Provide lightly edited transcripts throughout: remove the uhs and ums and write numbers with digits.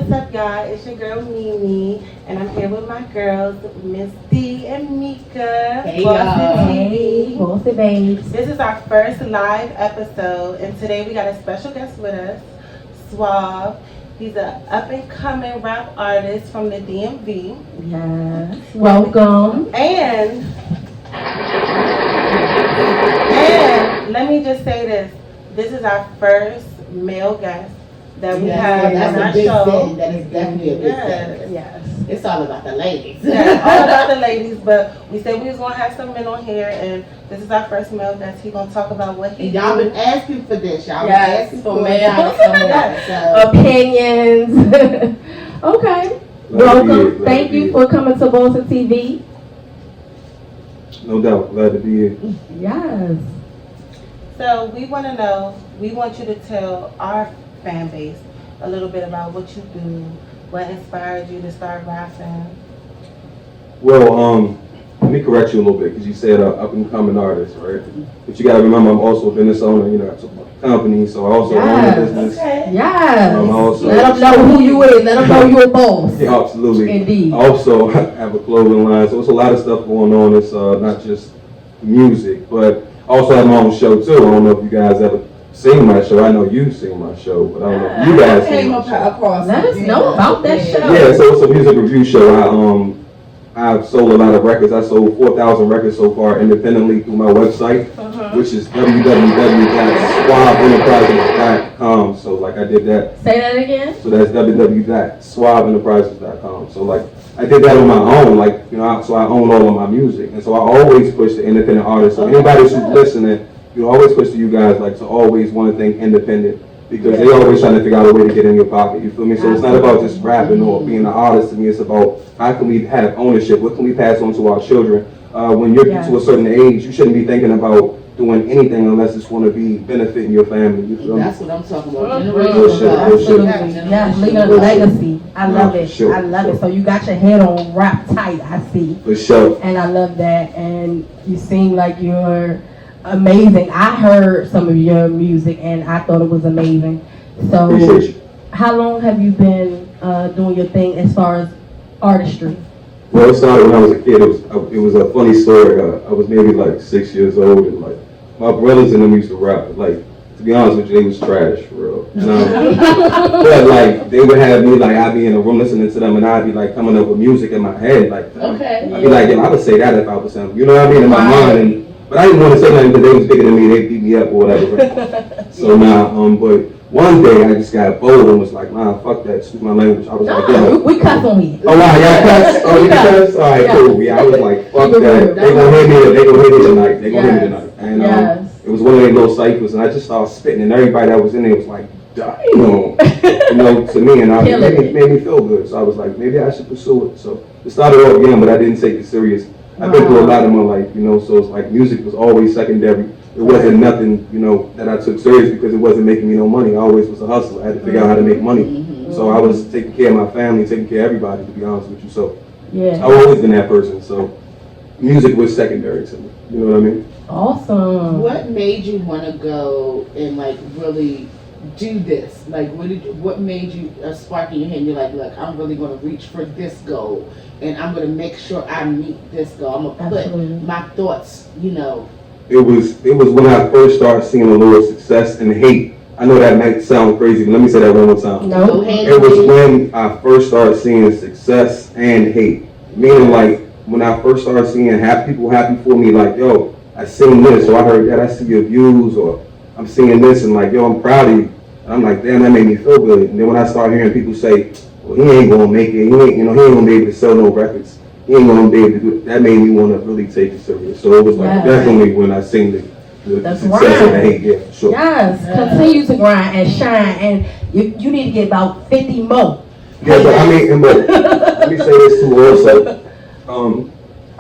What's up, y'all? It's your girl Mimi, and I'm here with my girls, Miss D and Meka. Hey, Boston y'all. TV. Boston babes. This is our first live episode, and today we got a special guest with us, Swauv. He's an up-and-coming rap artist from the DMV. Yes. Welcome. And let me just say this. This is our first male guest that we have that's on a our big show. thing. That is definitely a big Yes. thing. Yes. It's all about the ladies. Yeah, all about the ladies, but we said we was gonna have some men on here, and this is our first male guest. He gonna talk about what he And y'all do. been asking for this. Y'all Yes, been asking for for males. it. Opinions. Okay. Welcome. Thank you for coming to Boston TV. No doubt, glad to be here. Yes. So we want to know. We want you to tell our fan base a little bit about what you do, what inspired you to start rapping. Well, let me correct you a little bit because you said up and coming artist, right? But you got to remember, I'm also a business owner. You know, I took my company, so I also own a business. Okay. Yes. I also Let them know who you is. Let them know you're a boss. Yeah, absolutely. Indeed. I also have a clothing line, so it's a lot of stuff going on. It's not just music, but I also have my own show too. I don't know if you guys ever seen my show. I know you've seen my show, but I don't know if you guys seen my show. Let us know about that show. Yeah, so it's a music review show. I've sold a lot of records. I sold 4,000 records so far independently through my website, which is www.swauventerprises.com. So like I did that. Say that again. So that's www.swauventerprises.com. So like I did that on my own, like, you know, so I own all of my music. And so I always push the independent artists. So anybody who's listening, you always push to you guys like to always want to think independent. Because they always trying to figure out a way to get in your pocket, you feel me? So it's not about just rapping or being an artist to me, it's about how can we have ownership, what can we pass on to our children? When you're to a certain age, you shouldn't be thinking about doing anything unless it's going to be benefiting your family, you feel me? That's what I'm talking about. Absolutely. Yeah, leaving a legacy. I love it. Sure, I love sure. it. So you got your head on wrap tight, I see. For sure. And I love that. And you seem like you're amazing. I heard some of your music and I thought it was amazing. So Appreciate you. how long have you been doing your thing as far as artistry? Well, it started when I was a kid. It was a funny story. I was maybe like 6 years old, and like my brothers and them used to rap. But like, to be honest with you, they was trash for real. But like they would have me like I'd be in a room listening to them, and I'd be like coming up with music in my head like that. Okay. I'd be like, I would say that if I was him. You know what I mean? In my mind. But I didn't want to say nothing because they was bigger than me. They beat me up or whatever. So now, but one day I just got bold and was like, nah, fuck that. Excuse my language. I was like, yo. We cuss on here. Oh wow, y'all cuss? Oh, you cuss? All right, cool. Yeah, I was like, fuck that. They gonna hear me. They gonna hear me tonight. They gonna hear me tonight. And it was one of their little cyphers, and I just started spitting, and everybody that was in there was like, damn, you know, to me, and it made me feel good. So I was like, maybe I should pursue it. So it started off young, but I didn't take it serious. I've been through a lot in my life, you know, so it's like music was always secondary. It wasn't nothing, you know, that I took serious because it wasn't making me no money. I always was a hustler. I had to figure out how to make money. So I was taking care of my family, taking care of everybody, to be honest with you. So I've always been that person. So music was secondary to me. You know what I mean? Awesome. What made you want to go and like really do this? Like, what made you a spark in your head? And you're like, look, I'm really going to reach for this goal, and I'm going to make sure I meet this goal. I'm going to put my thoughts, you know. It was when I first started seeing a little success and hate. I know that might sound crazy, but let me say that one more time. No. It was when I first started seeing success and hate. Meaning, like, when I first started seeing people happy for me, like, yo, I seen this, or I heard that, I see your views, or I'm seeing this, and like, yo, I'm proud of you. And I'm like, damn, that made me feel good. And then when I start hearing people say, well, he ain't gonna make it, he ain't gonna be able to sell no records, he ain't gonna be able to do it, that made me want to really take it serious. So it was like definitely when I seen the success and the hate, yeah, for sure. Yes, continue to grind and shine, and you need to get about 50 more. Yeah, but I mean, but let me say this too also.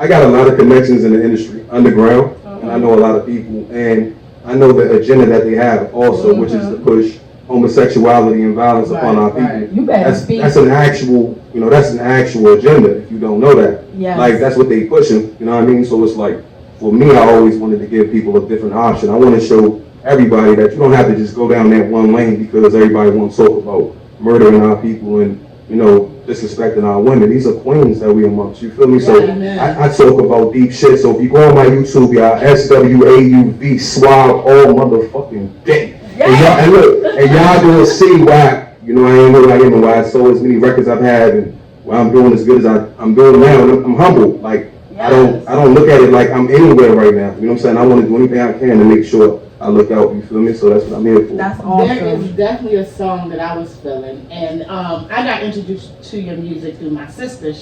I got a lot of connections in the industry, underground, and I know a lot of people, and I know the agenda that they have also, which is to push homosexuality and violence upon our people. You better speak. That's an actual, you know, that's an actual agenda, if you don't know that. Yes. Like, that's what they pushing, you know what I mean? So it's like, for me, I always wanted to give people a different option. I want to show everybody that you don't have to just go down that one lane because everybody wants to talk about murdering our people and disrespecting our women. These are queens that we amongst. You feel me? So Yeah, I talk about deep shit. So if you go on my YouTube, y'all, SWAUV, Swauv all motherfucking day. And y'all gonna see why, I am what I am and why I sold as many records I've had and why I'm doing as good as I'm doing now. And I'm humble. Like, I don't look at it like I'm anywhere right now. You know what I'm saying? I want to do anything I can to make sure I look out, you feel me? So that's what I'm here for. That's awesome. There is definitely a song that I was feeling, and I got introduced to your music through my sister.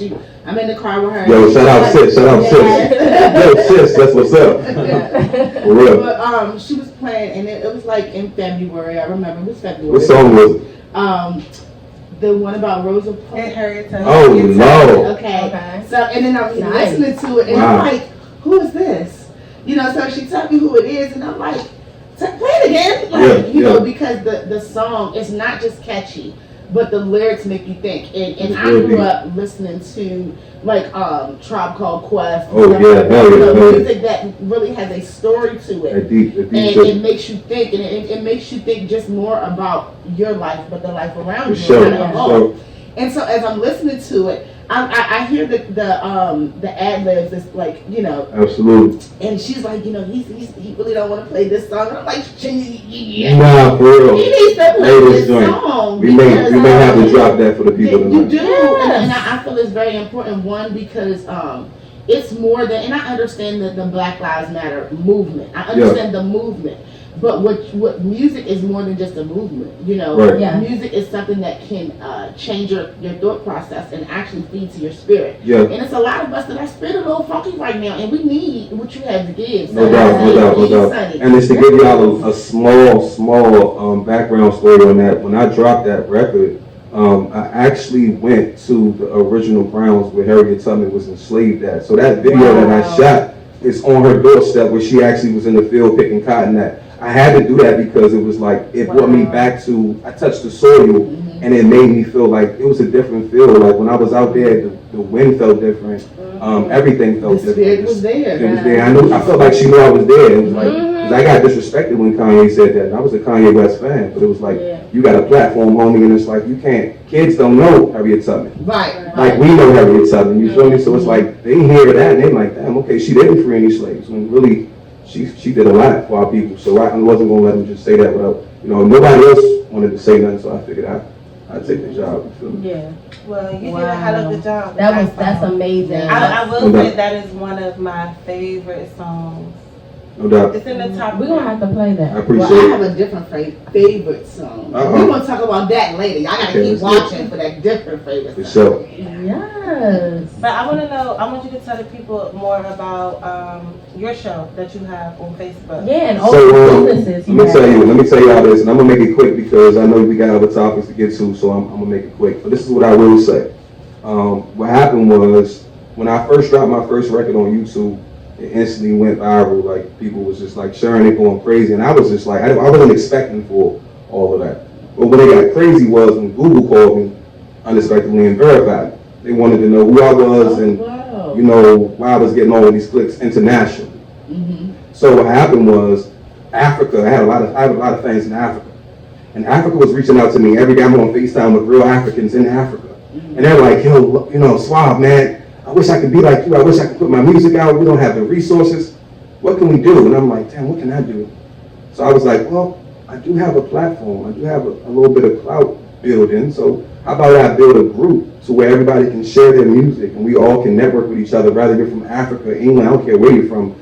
I'm in the car with her. Yo, shout out sis. Yo, sis, that's what's up. For real. But she was playing, and it was like in February. I remember it was February. What song was it? The one about Rosa Parks. It hurts. Oh, Lord. Okay. So, and then I was listening to it, and I'm like, who is this? So she told me who it is, and I'm like, play it again. Like, because the song is not just catchy, but the lyrics make you think. And I grew up listening to, like, Tribe Called Quest. Music that really has a story to it. And it makes you think, and it makes you think just more about your life, but the life around you. And so as I'm listening to it, I hear the ad libs. It's like, Absolutely. And she's like, he really don't want to play this song. And I'm like, nah, for real. He needs to play this song. We may have to drop that for the people. You do, and I feel it's very important. One, because it's more than, and I understand the Black Lives Matter movement. I understand the movement. But what music is more than just a movement, Music is something that can change your thought process and actually feed to your spirit. Yeah. And it's a lot of us that are spirit a little funky right now, and we need what you have to give. No doubt. And it's to give y'all a small background story on that. When I dropped that record, I actually went to the original grounds where Harriet Tubman was enslaved at. So that video that I shot is on her doorstep where she actually was in the field picking cotton at. I had to do that because it was like, it brought me back to, I touched the soil, and it made me feel like it was a different feel. Like when I was out there, the wind felt different. Everything felt different. The spirit was there. It was there. I felt like she knew I was there. It was like, because I got disrespected when Kanye said that. And I was a Kanye West fan, but it was like, you got a platform, homie, and it's like, you can't, kids don't know Harriet Tubman. Right. Like we know Harriet Tubman, you feel me? So it's like, they hear that and they're like, damn, okay, she didn't free any slaves. When really, she did a lot for our people, so I wasn't gonna let him just say that without, nobody else wanted to say nothing, so I figured I'd take the job. You feel me? Yeah. Well, you did a hell of a job. That's amazing. I will say that is one of my favorite songs. No doubt. It's in the top. We're gonna have to play that. I appreciate it. I have a different favorite song. We're gonna talk about that later. I gotta keep watching for that different favorite song. For sure. Yes. But I want you to tell the people more about your show that you have on Facebook. Yeah, and all the businesses. Let me tell you all this, and I'm gonna make it quick because I know we got other topics to get to, so I'm gonna make it quick. But this is what I will say. What happened was when I first dropped my first record on YouTube, it instantly went viral. Like people was just like sharing it, going crazy, and I was just like, I wasn't expecting for all of that. But when it got crazy was when Google called me unexpectedly and verified me. They wanted to know who I was and why I was getting all of these clicks internationally. So what happened was Africa. I have a lot of fans in Africa, and Africa was reaching out to me every day. I'm on FaceTime with real Africans in Africa, and they're like, yo, Swauv, man, I wish I could be like you. I wish I could put my music out. We don't have the resources. What can we do? And I'm like, damn, what can I do? So I was like, well, I do have a platform. I do have a little bit of clout building. So how about I build a group to where everybody can share their music and we all can network with each other, whether you're from Africa, England, I don't care where you're from,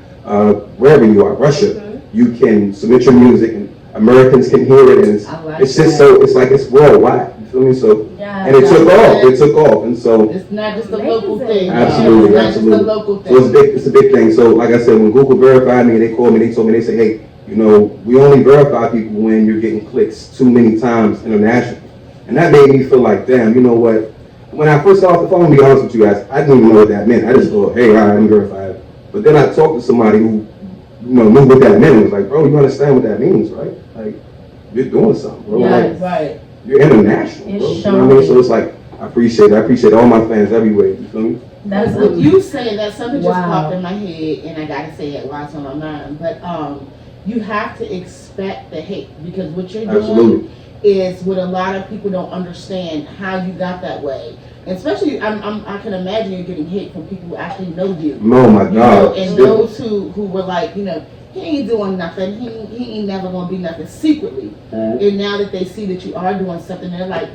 wherever you are, Russia, you can submit your music and Americans can hear it, and it's just so, it's like it's worldwide, you feel me? So, and it took off, and so. It's not just a local thing. Absolutely, it's not just a local thing. So it's a big thing. So like I said, when Google verified me, they called me, they told me, they said, hey, we only verify people when you're getting clicks too many times internationally. And that made me feel like, damn, you know what? When I first got off the phone, to be honest with you guys, I didn't even know what that meant. I just thought, hey, all right, I'm verified. But then I talked to somebody who, knew what that meant. It was like, bro, you understand what that means, right? Like, you're doing something, bro. Yes. Like, right. You're international, bro. You know what I mean? So it's like, I appreciate all my fans everywhere. You feel me? That's what you saying. That something just popped in my head, and I gotta say it while it's on my mind. But you have to expect the hate because what you're doing is what a lot of people don't understand how you got that way. And especially, I can imagine you're getting hate from people who actually know you. Oh my God. And those who were like, he ain't doing nothing. He ain't never gonna be nothing secretly. And now that they see that you are doing something, they're like,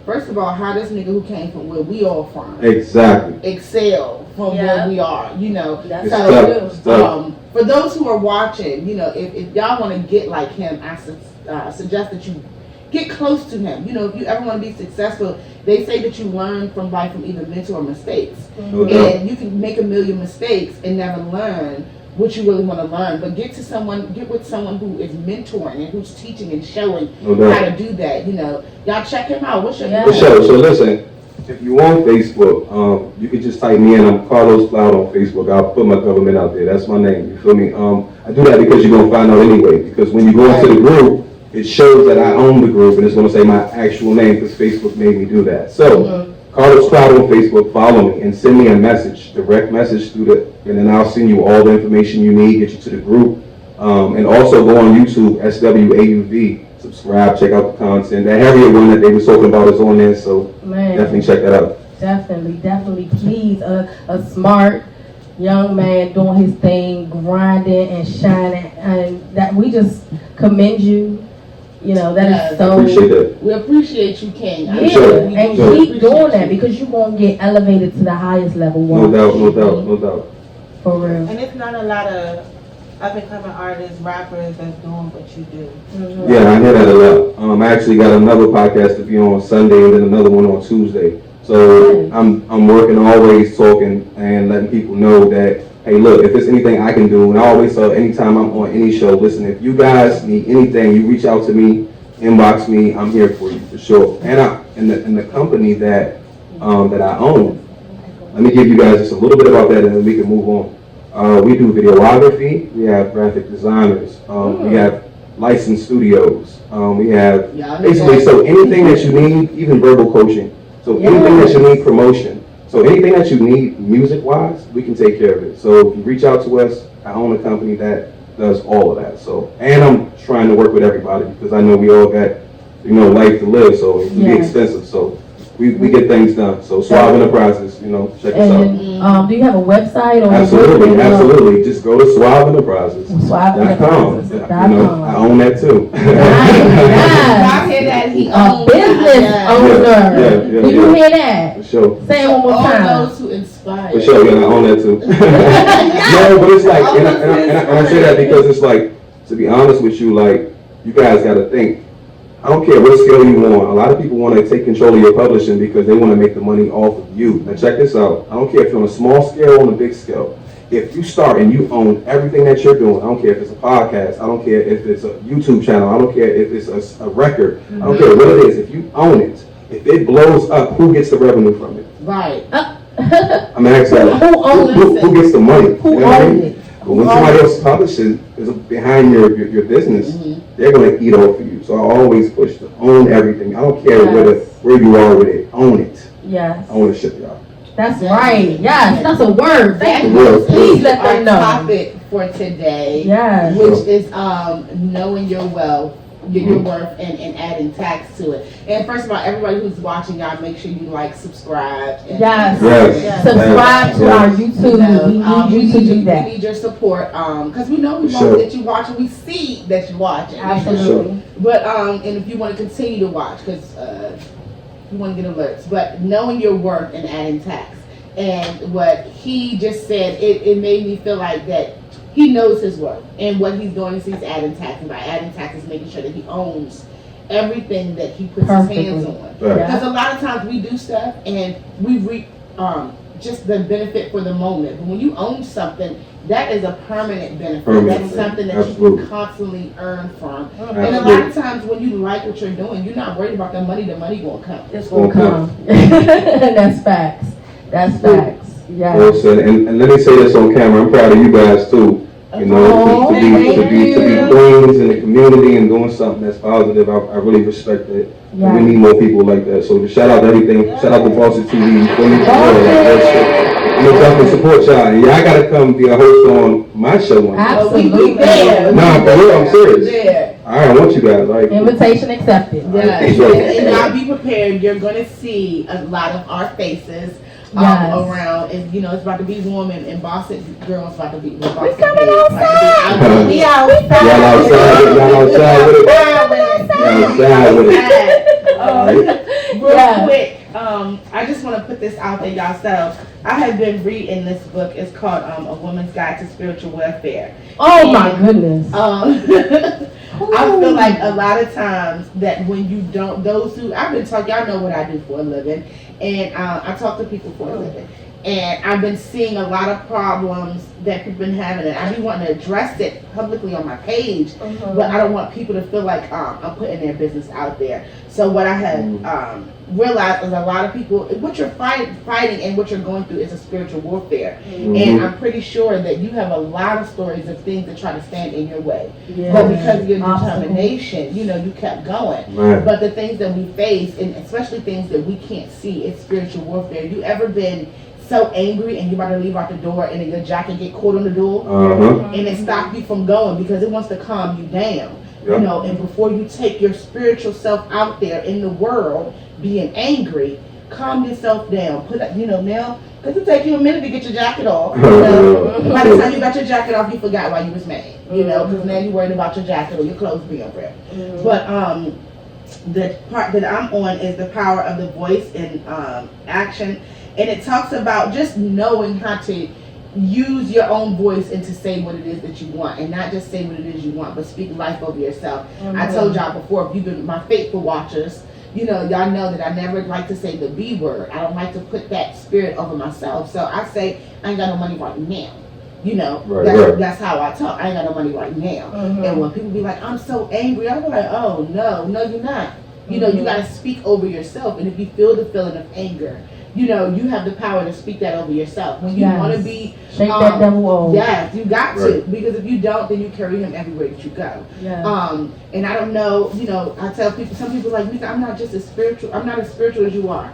first of all, how this nigga who came from where we all from excel from where we are, That's so for those who are watching, if y'all want to get like him, I suggest that you get close to him. If you ever want to be successful, they say that you learn from life from either mental or mistakes. And you can make a million mistakes and never learn what you really want to learn. But get with someone who is mentoring and who's teaching and showing how to do that. Y'all check him out. What's your name? For sure. So listen, if you on Facebook, you can just type me in. I'm Carlos Swauv on Facebook. I'll put my government out there. That's my name. You feel me? I do that because you're gonna find out anyway. Because when you go into the group, it shows that I own the group, and it's going to say my actual name because Facebook made me do that. So, Carlos Swauv on Facebook, follow me and send me a message, direct message and then I'll send you all the information you need, get you to the group, and also go on YouTube, SWAUV, subscribe, check out the content. That heavier one that they were talking about is on there, so definitely check that out. Definitely, please, a smart young man doing his thing, grinding and shining, and that we just commend you. That is so. Appreciate that. We appreciate you, King. And keep doing that because you're gonna get elevated to the highest level. No doubt. For real. And it's not a lot of up and coming artists, rappers that's doing what you do. Yeah, I hear that a lot. I actually got another podcast to be on Sunday and then another one on Tuesday. So I'm working always talking and letting people know that, hey, look, if there's anything I can do, and I always tell anytime I'm on any show, listen, if you guys need anything, you reach out to me, inbox me, I'm here for you for sure. And in the company that I own, let me give you guys just a little bit about that, and then we can move on. We do videography, we have graphic designers, we have licensed studios, we have basically so anything that you need, even verbal coaching. So anything that you need, promotion. So anything that you need music-wise, we can take care of it. So if you reach out to us, I own a company that does all of that. So, and I'm trying to work with everybody because I know we all got, life to live. So it can be expensive. So we get things done. So Swauv Enterprises, check us out. Do you have a website or? Absolutely. Just go to Swauv Enterprises. SwauvEnterprises.com. I own that too. I hear that he owns business owner. Do you hear that? For sure. Say it one more time. All those who inspire. For sure, I own that too. No, but it's like, and I say that because it's like, to be honest with you, like, you guys got to think. I don't care what scale you want. A lot of people want to take control of your publishing because they want to make the money off of you. Now check this out. I don't care if you're on a small scale or on a big scale. If you start and you own everything that you're doing, I don't care if it's a podcast, I don't care if it's a YouTube channel, I don't care if it's a record, I don't care what it is. If you own it, if it blows up, who gets the revenue from it? Right. I'm asking who gets the money? Who owns it? But when somebody else publishes is behind your business, they're going to eat off of you. So I always push to own everything. I don't care where you are with it. Own it. Yes. I want to ship y'all. That's right. Yes, that's a word. Thank you. Please let them know. Our topic for today, which is knowing your wealth, your worth, and adding tax to it. And first of all, everybody who's watching, y'all make sure you subscribe. Subscribe to our YouTube. We need you to do that. We need your support because we know that you watch and we see that you watch. Absolutely. But and if you want to continue to watch, because you want to get alerts, but knowing your worth and adding tax. And what he just said, it made me feel like that he knows his worth. And what he's doing is he's adding tax. And by adding tax is making sure that he owns everything that he puts his hands on. Because a lot of times we do stuff and we reap just the benefit for the moment. But when you own something, that is a permanent benefit. That's something that you can constantly earn from. And a lot of times when you like what you're doing, you're not worried about the money gonna come. It's gonna come. That's facts. That's facts. Yeah. And let me say this on camera. I'm proud of you guys too. To be queens in the community and doing something that's positive. I really respect it. Yeah. We need more people like that. So just shout out to everything. Shout out to Boston TV. I'm gonna definitely support y'all. And I gotta come be a host on my show one day. Absolutely. Nah, for real, I'm serious. I want you guys. Like Invitation accepted. Yes. And y'all be prepared. You're going to see a lot of our faces around. And, you know, it's about to be warm in Boston. Girls about to be in Boston. We coming outside. We outside. Y'all outside with it. Real quick, I just want to put this out there, y'all. So I have been reading this book. It's called A Woman's Guide to Spiritual Welfare. Oh my goodness. I feel like a lot of times that when you don't, those who, I've been talking, y'all know what I do for a living, and I talk to people for a living. And I've been seeing a lot of problems that people been having, and I be wanting to address it publicly on my page, but I don't want people to feel like I'm putting their business out there. So what I have realized is a lot of people, what you're fighting and what you're going through is a spiritual warfare. And I'm pretty sure that you have a lot of stories of things that try to stand in your way. But because of your determination, you know, you kept going. But the things that we face, and especially things that we can't see, it's spiritual warfare. You ever been so angry and you're about to leave out the door and then your jacket get caught on the door and it stops you from going because it wants to calm you down, you know, and before you take your spiritual self out there in the world being angry, calm yourself down, put up, you know, now, because it takes you a minute to get your jacket off, you know. By the time you got your jacket off, you forgot why you was mad, you know, because now you're worried about your jacket or your clothes being ripped. But the part that I'm on is the power of the voice in action. And it talks about just knowing how to use your own voice and to say what it is that you want, and not just say what it is you want, but speak life over yourself. I told y'all before, if you've been my faithful watchers, you know, y'all know that I never like to say the B word. I don't like to put that spirit over myself. So I say, I ain't got no money right now. You know, that's how I talk. I ain't got no money right now. And when people be like, I'm so angry, I'm like, oh, no, you're not. You know, you got to speak over yourself. And if you feel the feeling of anger, you know, you have the power to speak that over yourself. When you want to be, shake that devil off. Yes, you got to, because if you don't, then you carry him everywhere that you go. And I don't know, you know, I tell people, some people are like, Meka, I'm not as spiritual as you are.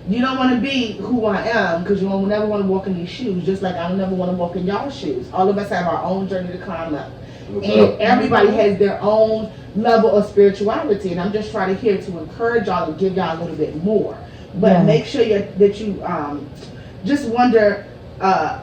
You don't want to be who I am because you will never want to walk in these shoes, just like I don't never want to walk in y'all's shoes. All of us have our own journey to climb up. And everybody has their own level of spirituality, and I'm just trying to here to encourage y'all and give y'all a little bit more. But make sure that you just wonder,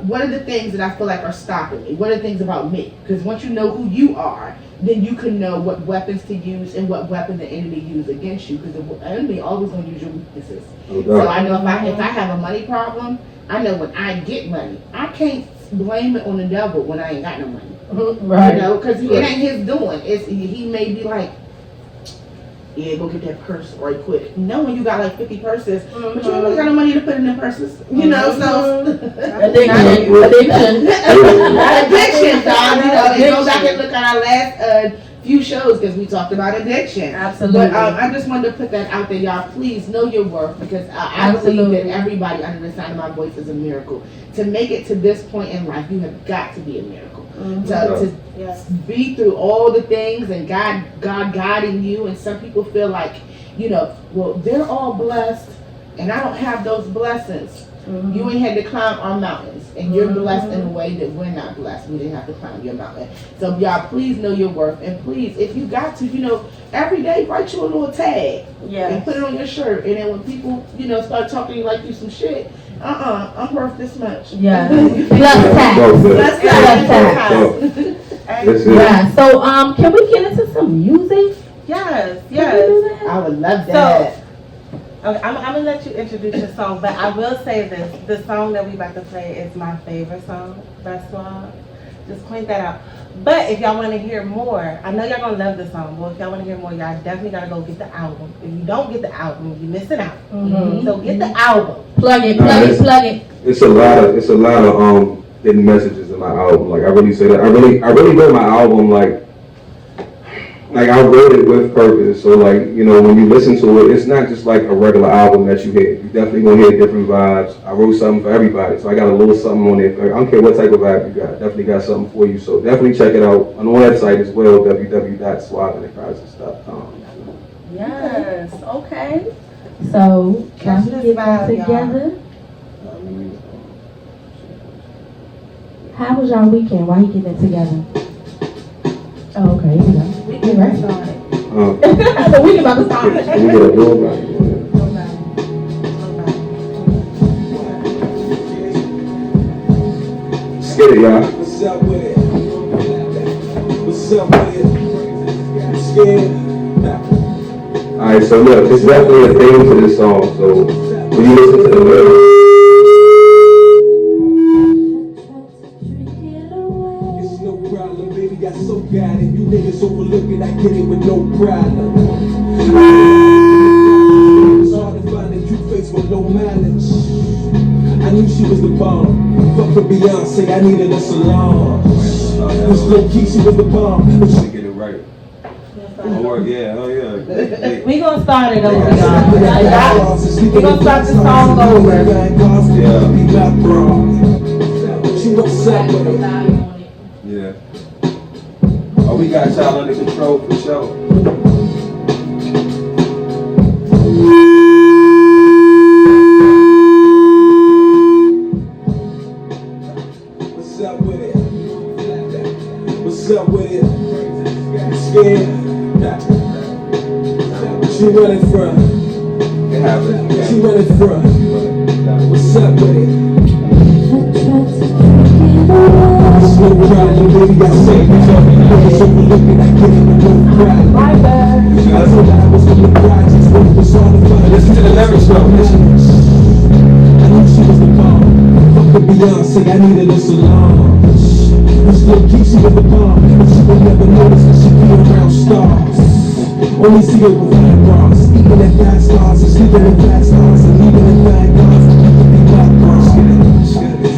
what are the things that I feel like are stopping me? What are the things about me? Because once you know who you are, then you can know what weapons to use and what weapon the enemy uses against you. Because the enemy always going to use your weaknesses. So I know if I have a money problem, I know when I get money, I can't blame it on the devil when I ain't got no money. You know, because it ain't his doing. He may be like, yeah, go get that purse right quick. Knowing you got like 50 purses, but you ain't really got no money to put in them purses. You know, so addiction, dog. You know, and go back and look at our last few shows because we talked about addiction. Absolutely. But I just wanted to put that out there, y'all. Please know your worth, because I believe that everybody under the sound of my voice is a miracle. To make it to this point in life, you have got to be a miracle. To be through all the things and God guiding you, and some people feel like, you know, well, they're all blessed and I don't have those blessings. You ain't had to climb our mountains, and you're blessed in a way that we're not blessed. We didn't have to climb your mountain. So y'all, please know your worth, and please, if you got to, you know, every day write you a little tag and put it on your shirt, and then when people, you know, start talking to you like you some shit, I'm worth this much. Yeah. Plus tax. So can we get into some music? Yes. I would love that. Okay, I'm gonna let you introduce your song, but I will say this: the song that we about to play is my favorite song by Swauv. Just point that out. But if y'all want to hear more, I know y'all gonna love the song. But if y'all want to hear more, y'all definitely gotta go get the album. If you don't get the album, you're missing out. So get the album. Plug it. It's a lot of hidden messages in my album. Like I really say that. I really wrote my album like I wrote it with purpose. So like, you know, when you listen to it, it's not just like a regular album that you hear. You definitely gonna hear different vibes. I wrote something for everybody, so I got a little something on it. I don't care what type of vibe you got. Definitely got something for you. So definitely check it out on the website as well, www.swauventerprises.com. Yes. Okay. So can we get that together? How was y'all weekend? Why you getting it together? Oh, okay. Here we go. Hey, right started. Uh, So we about to start. we get a little right. Let's get it, y'all. What's up with it? What's up with it? You scared? Alright, so look, there's definitely a theme to this song, so when you listen to the lyrics, It's no problem, baby, I so got it. You niggas overlooking, I get it with no problem. It's hard to find a cute face with no mileage. I knew she was the bomb. Fuck with Beyonce, I needed a salon. Cause low key, she was the bomb. let's get it right. Oh yeah, oh yeah. We gonna start it over, y'all. We gonna start the song over. Yeah. Oh, we got y'all under control for sure. What's up with it? What's up with it? You scared? What you running from? It happens. What you running from? What's up with it? It's no problem, baby, I say it. Niggas overlooking, I get it with no problem. I told her I was from the projects, but it was all the fun. Listen to the lyrics, bro. I knew she was the bomb. Fuck with Beyonce, I needed a salon. This little key, she was the bomb. But she would never notice that she be around stars. Only see her with fine bras. Eating at fast stars and sleeping in fast stars. And leaving in fine cars. I could be black bras.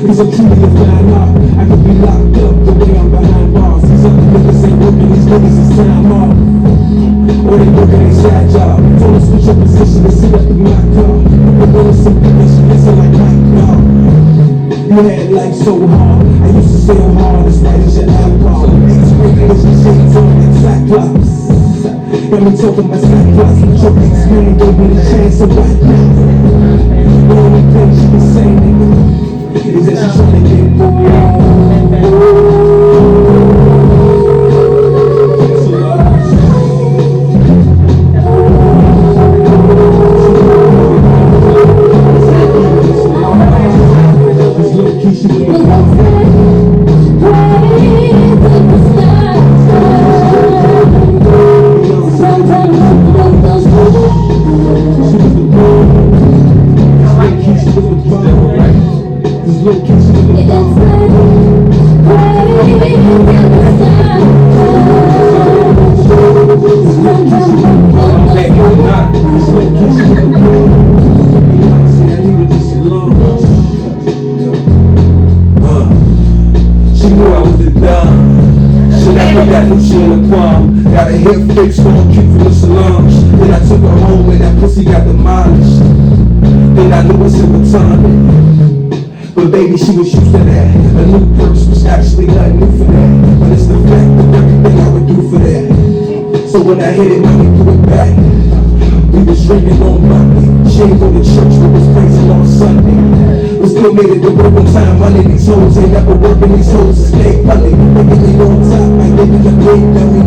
Because I'm truly a fine art. I could be locked up the way I'm behind bars. These other niggas ain't working, these niggas is time off. Or they working a side job. Told her switch your position and sit up in my car. But when it's some bitch, she listen like my dog. You had life so hard. I used to stay hard as right as your alcohol. Niggas breaking this shit on like Cyclops. Got me talking my Cyclops. Your ex-man gave me the chance to right now. The only thing she can say, nigga, is that she tryna get got a hip fix for a cute from the salons. Then I took her home and that pussy got demolished. Then I knew it's in retarded. But baby, she was used to that. A new purse was actually nothing new for that. But it's the fact of everything I would do for that. So when I hit it, mommy threw it back. We was drinking on Monday. She ain't go to church, but was praising on Sunday. We still made it to work on time. Money these hoes ain't never working. These hoes is stay money. Making it on top, I give it a big dummy.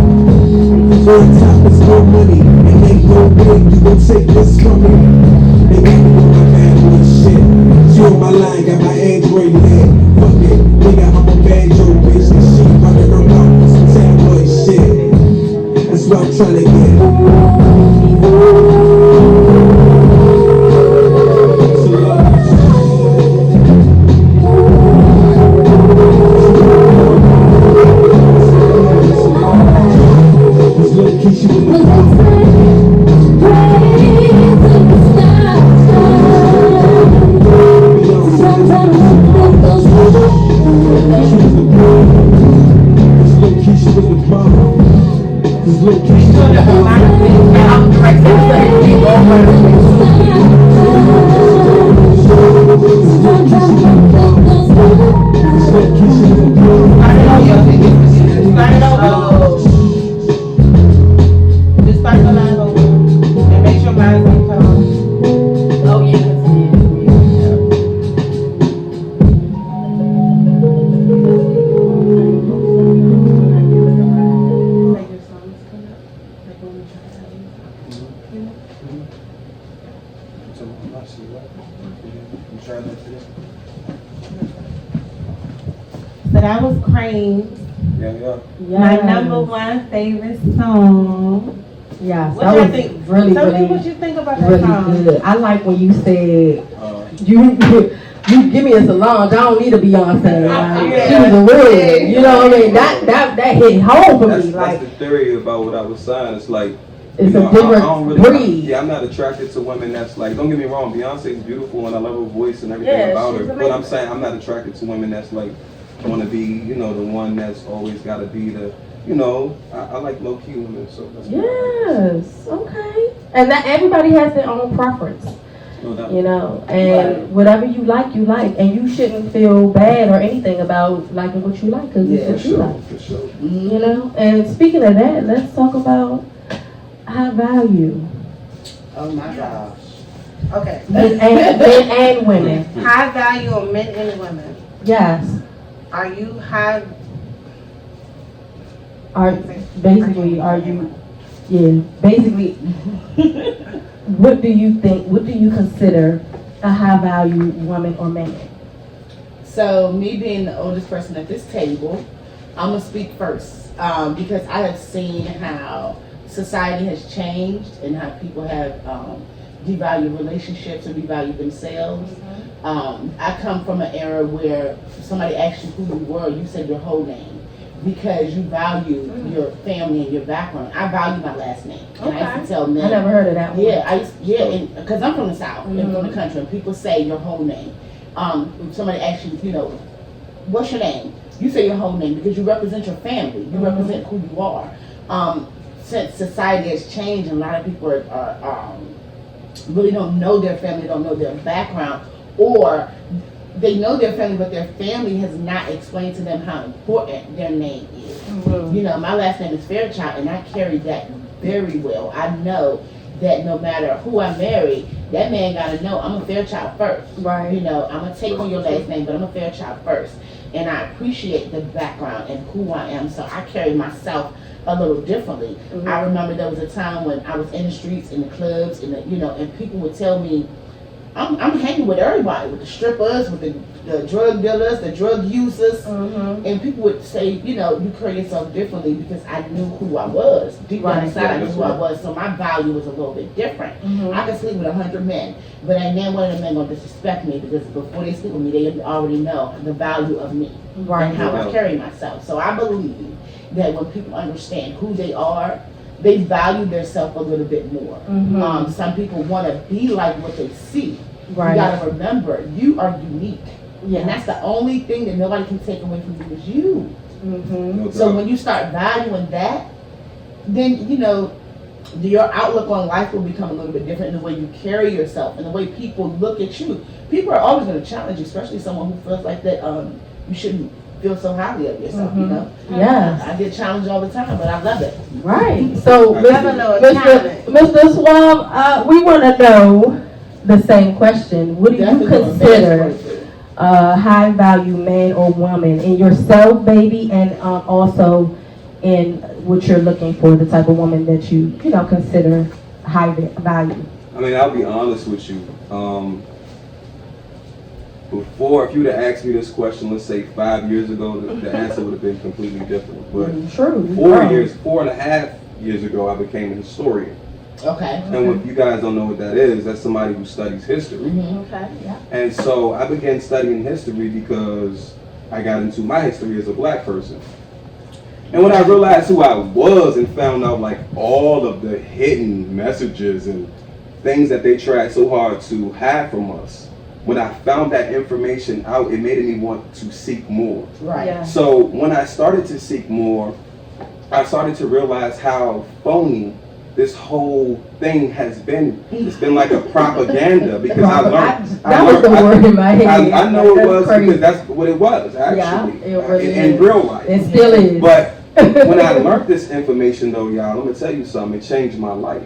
On top is no money, and ain't no way you gon' take this from me. They got me on my bad boy shit. She on my line, got my Android lit. Fuck it, nigga, I'm a banjo bitch. And she running her mouth with some tabloid shit. That's what I'm tryna get. So that was Cream, Yeah. my number one favorite song. Yes, What that y'all was think? really, Tell me really, what you think about that really song. good. I like when you said, you give me a Solange, I don't need a Beyonce. Like, she was a real, you know what I mean? That hit home for me. That's the theory about what I was saying. It's like, It's you know, a different I don't really, breed. Yeah, I'm not attracted to women that's like, don't get me wrong, Beyonce's beautiful and I love her voice and everything Yeah, about her. she's But I'm amazing. saying I'm not attracted to women that's like, want to be, you know, the one that's always got to be the, you know, I like low key women, so that's Yes, okay. And that everybody has their own preference, no doubt. you know, and whatever you like, and you shouldn't feel bad or anything about liking what you like, because it's what you like, For sure. you know. And speaking of that, let's talk about high value, Oh my gosh. Okay. men and women. High value of men and women. Yes, Are you high? basically, what do you think? What do you consider a high value woman or man? So me being the oldest person at this table, I'm gonna speak first because I have seen how society has changed and how people have devalued relationships and devalued themselves. I come from an era where somebody asked you who you were, you said your whole name because you value your family and your background. I value my last name, and I used to tell men. I never heard of that one. Yeah, because I'm from the South and from the country, and people say your whole name. If somebody asks you, you know, what's your name? You say your whole name because you represent your family. You represent who you are. Since society has changed, and a lot of people are really don't know their family, don't know their background, or they know their family, but their family has not explained to them how important their name is. You know, my last name is Fairchild, and I carry that very well. I know that no matter who I marry, that man gotta know I'm a Fairchild first. Right. You know, I'm gonna take on your last name, but I'm a Fairchild first. And I appreciate the background and who I am, so I carry myself a little differently. I remember there was a time when I was in the streets, in the clubs, and people would tell me, I'm hanging with everybody, with the strippers, with the drug dealers, the drug users, and people would say, you know, you carry yourself differently because I knew who I was. Deep down inside, I knew who I was, so my value was a little bit different. I could sleep with 100 men, but ain't then one of the men gonna disrespect me because before they sleep with me, they already know the value of me and how I carry myself. So I believe that when people understand who they are, they value themselves a little bit more. Some people want to be like what they see. Right. You gotta remember, you are unique. Yeah. And that's the only thing that nobody can take away from you is you. No So doubt. when you start valuing that, then, you know, your outlook on life will become a little bit different in the way you carry yourself and the way people look at you. People are always going to challenge you, especially someone who feels like that you shouldn't feel so highly of yourself, you know? Yes. I get challenged all the time, but I love it. Right. So, Never know a challenge. Mr. Swauv, we want to know the same question. What do you Definitely consider high value man or woman in yourself, baby, and also in what you're looking for, the type of woman that you consider high value? I mean, I'll be honest with you. Before, if you would have asked me this question, let's say 5 years ago, the answer would have been completely different. But True. 4.5 years ago, I became a historian. Okay. And if you guys don't know what that is, that's somebody who studies history. Okay. Yeah. And so I began studying history because I got into my history as a black person. And when I realized who I was and found out like all of the hidden messages and things that they tried so hard to hide from us, when I found that information out, it made me want to seek more. Right. Yeah. So when I started to seek more, I started to realize how phony this whole thing has been. It's been like a propaganda because I learned. That was the word in my head. I know it That's was crazy. because that's what it was actually. Yeah, it really in is. real life. It still is. But when I learned this information though, y'all, let me tell you something, it changed my life.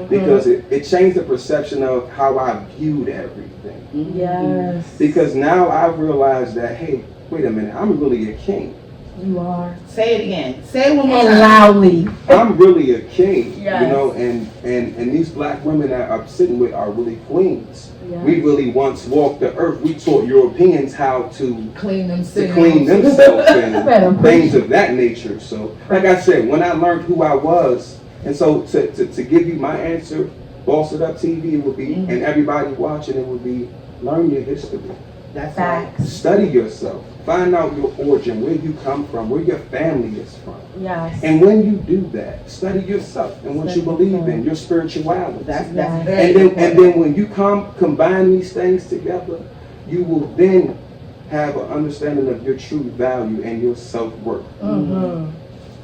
Because it changed the perception of how I viewed everything. Yes. Because now I realized that, hey, wait a minute, I'm really a king. You are. Say it again. Say it one more And time. loudly. I'm really a king, Yes. you know, and these black women that I'm sitting with are really queens. Yeah. We really once walked the earth. We taught Europeans how to Clean to themselves. clean themselves and Better things of that nature. So, like I said, when I learned who I was, and so to give you my answer, Boss It Up TV, it would be, and everybody watching, it would be, learn your history. That's right. Facts. Study yourself. Find out your origin, where you come from, where your family is from. Yes. And when you do that, study yourself and what you believe in, your spirituality. That's Yes. very And then, important. when you combine these things together, you will then have an understanding of your true value and your self-worth. Mm-hmm.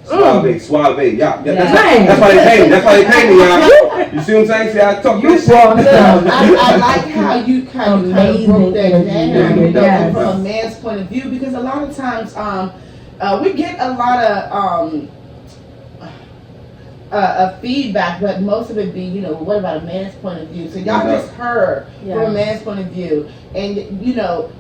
Swauv, yeah. Yeah. That's why they pay me. That's why they pay me, y'all. You see what I'm saying? See, I talk this shit. I like how you kind of broke that down, Amazing. you know, Yes. from a man's point of view, because a lot of times we get a lot of feedback, but most of it be, you know, what about a man's point of view? So y'all just heard from a man's point of view, and you know,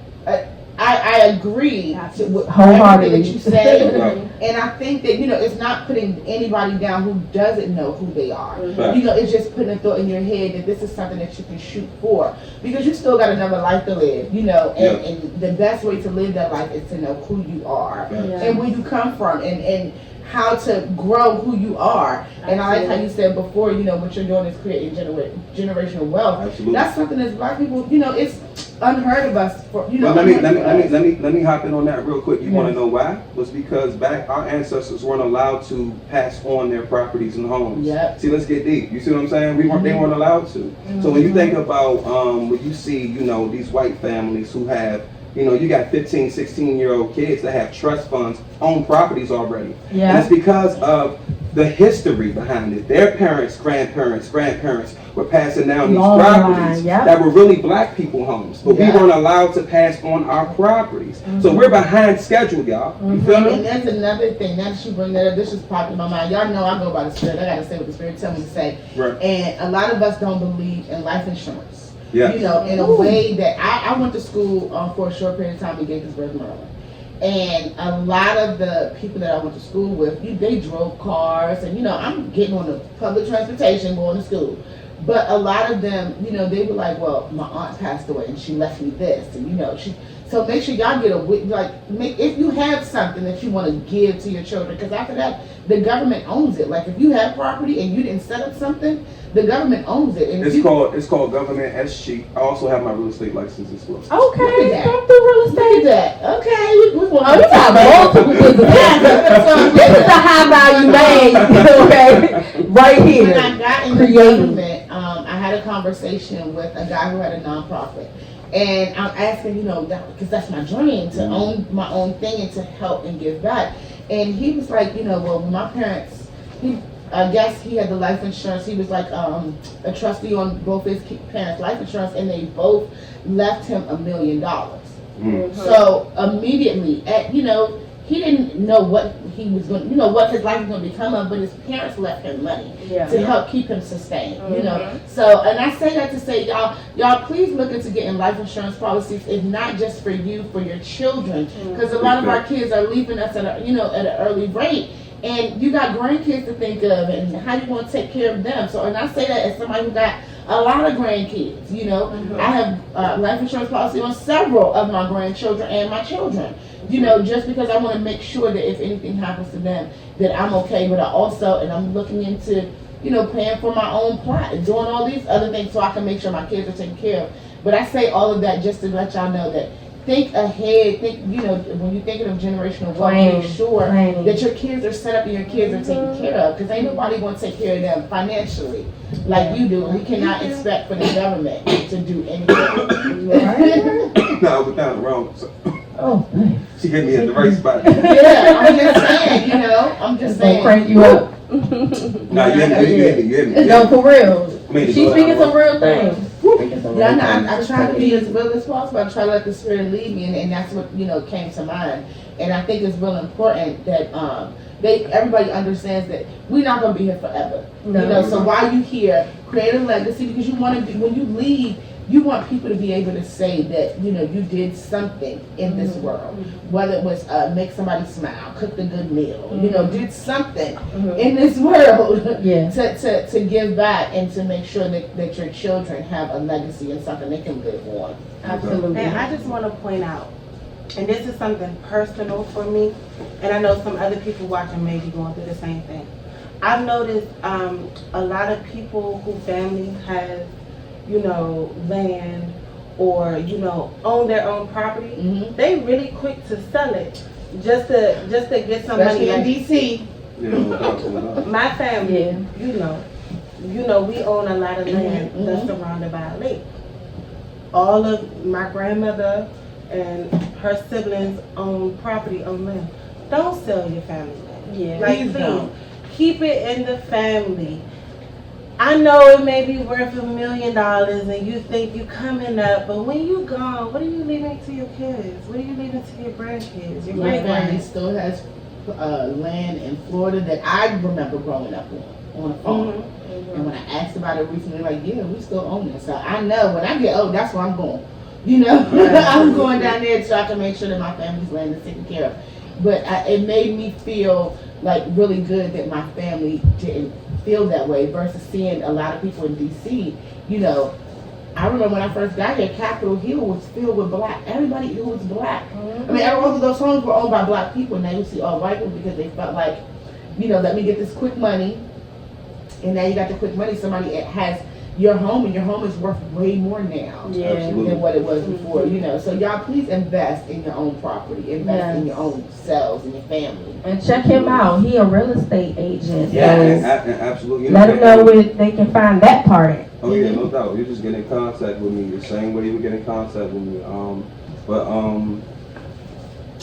I agree with Wholeheartedly. everything that you say, and I think that, you know, it's not putting anybody down who doesn't know who they are. Right. You know, it's just putting a thought in your head that this is something that you can shoot for, because you still got another life to live, you know, and the best way to live that life is to know who you are and where you come from, and how to grow who you are. And I like how you said before, you know, what you're doing is creating generational wealth. Absolutely. That's something as Black people, you know, it's unheard of us for, you know. Well, let me hop in on that real quick. You want to know why? Was because back our ancestors weren't allowed to pass on their properties and homes. Yep. See, let's get deep. You see what I'm saying? They weren't allowed to. So when you think about when you see, you know, these white families who have, you know, you got 15, 16-year-old kids that have trust funds, own properties already. Yeah. And it's because of the history behind it. Their parents, grandparents were passing down these Long properties line, yep. that were really Black people homes, but we weren't allowed to pass on our properties. So we're behind schedule, y'all. You feel me? And that's another thing. Now that you bring that up, this just popped in my mind. Y'all know I go by the Spirit. I gotta say what the Spirit tell me to say. Right. And a lot of us don't believe in life insurance. Yes. You know, in a way that I went to school for a short period of time in Gaithersburg, Maryland. And a lot of the people that I went to school with, they drove cars, and you know, I'm getting on the public transportation going to school. But a lot of them, you know, they were like, well, my aunt passed away and she left me this, and you know, so make sure y'all get if you have something that you want to give to your children, because after that, the government owns it. Like if you have property and you didn't set up something, the government owns it. And It's called government SG. I also have my real estate license as well. Okay, come through real look at estate. that. Okay, we want Oh, you got multiple businesses. This is a high value man, okay? Right here. When I got into government, I had a conversation with a guy who had a nonprofit. And I'm asking, you know, because that's my dream, to own my own thing and to help and give back. And he was like, you know, well, my parents, I guess he had the life insurance. He was like a trustee on both his parents' life insurance, and they both left him $1 million. So immediately, you know, he didn't know what he was going, you know, what his life was going to become of, but his parents left him money to help keep him sustained, you know. So, and I say that to say, y'all please look into getting life insurance policies. It's not just for you, for your children, because a lot of our kids are leaving us at an early rate. And you got grandkids to think of, and how you want to take care of them. So, and I say that as somebody who got a lot of grandkids, you know. I have life insurance policy on several of my grandchildren and my children, you know, just because I want to make sure that if anything happens to them, that I'm okay. But I'm looking into, you know, paying for my own plot and doing all these other things so I can make sure my kids are taken care of. But I say all of that just to let y'all know that think ahead, you know, when you're thinking of generational wealth, make sure that your kids are set up and your kids are taken care of, because ain't nobody going to take care of them financially like you do. We cannot expect for the government to do anything. No, I was down the wrong. So. Oh, she hit me in the right spot. Yeah, I'm just saying, you know, I'm just saying. Crank you up. No, you hit me. No, for real. She's speaking some real things. Yeah, I try to be as real as possible. I try to let the Spirit lead me, and that's what, you know, came to mind. And I think it's real important that everybody understands that we're not going to be here forever. No. You know, so while you here, create a legacy, because you want to be, when you leave, you want people to be able to say that, you know, you did something in this world. Whether it was make somebody smile, cooked a good meal, you know, did something in this world to give back and to make sure that your children have a legacy and something they can live on. Absolutely. And I just want to point out, and this is something personal for me, and I know some other people watching may be going through the same thing. I've noticed a lot of people who family has, you know, land or, you know, own their own property, they really quick to sell it just to get some Especially money. in DC. My family, you know, we own a lot of land that's surrounded by a lake. All of my grandmother and her siblings own property on land. Don't sell your family land. Like, please, keep it in the family. I know it may be worth $1 million and you think you coming up, but when you gone, what are you leaving to your kids? What are you leaving to your grandkids? Your My great family grand? still has land in Florida that I remember growing up on a farm. And when I asked about it recently, like, yeah, we still own it. So I know when I get old, that's where I'm going. You know, I'm going down there so I can make sure that my family's land is taken care of. But it made me feel like really good that my family didn't feel that way versus seeing a lot of people in DC. You know, I remember when I first got here, Capitol Hill was filled with black. Everybody who was black. I mean, all of those homes were owned by black people, and they would see all white people because they felt like, you know, let me get this quick money. And now you got the quick money. Somebody has your home, and your home is worth way more now than what it was before. You know, so y'all please invest in your own property, invest in your own selves and your family. And check him out. He a real estate agent. Absolutely. Let him know where they can find that part at. Oh yeah, no doubt. You just get in contact with me the same way you would get in contact with me.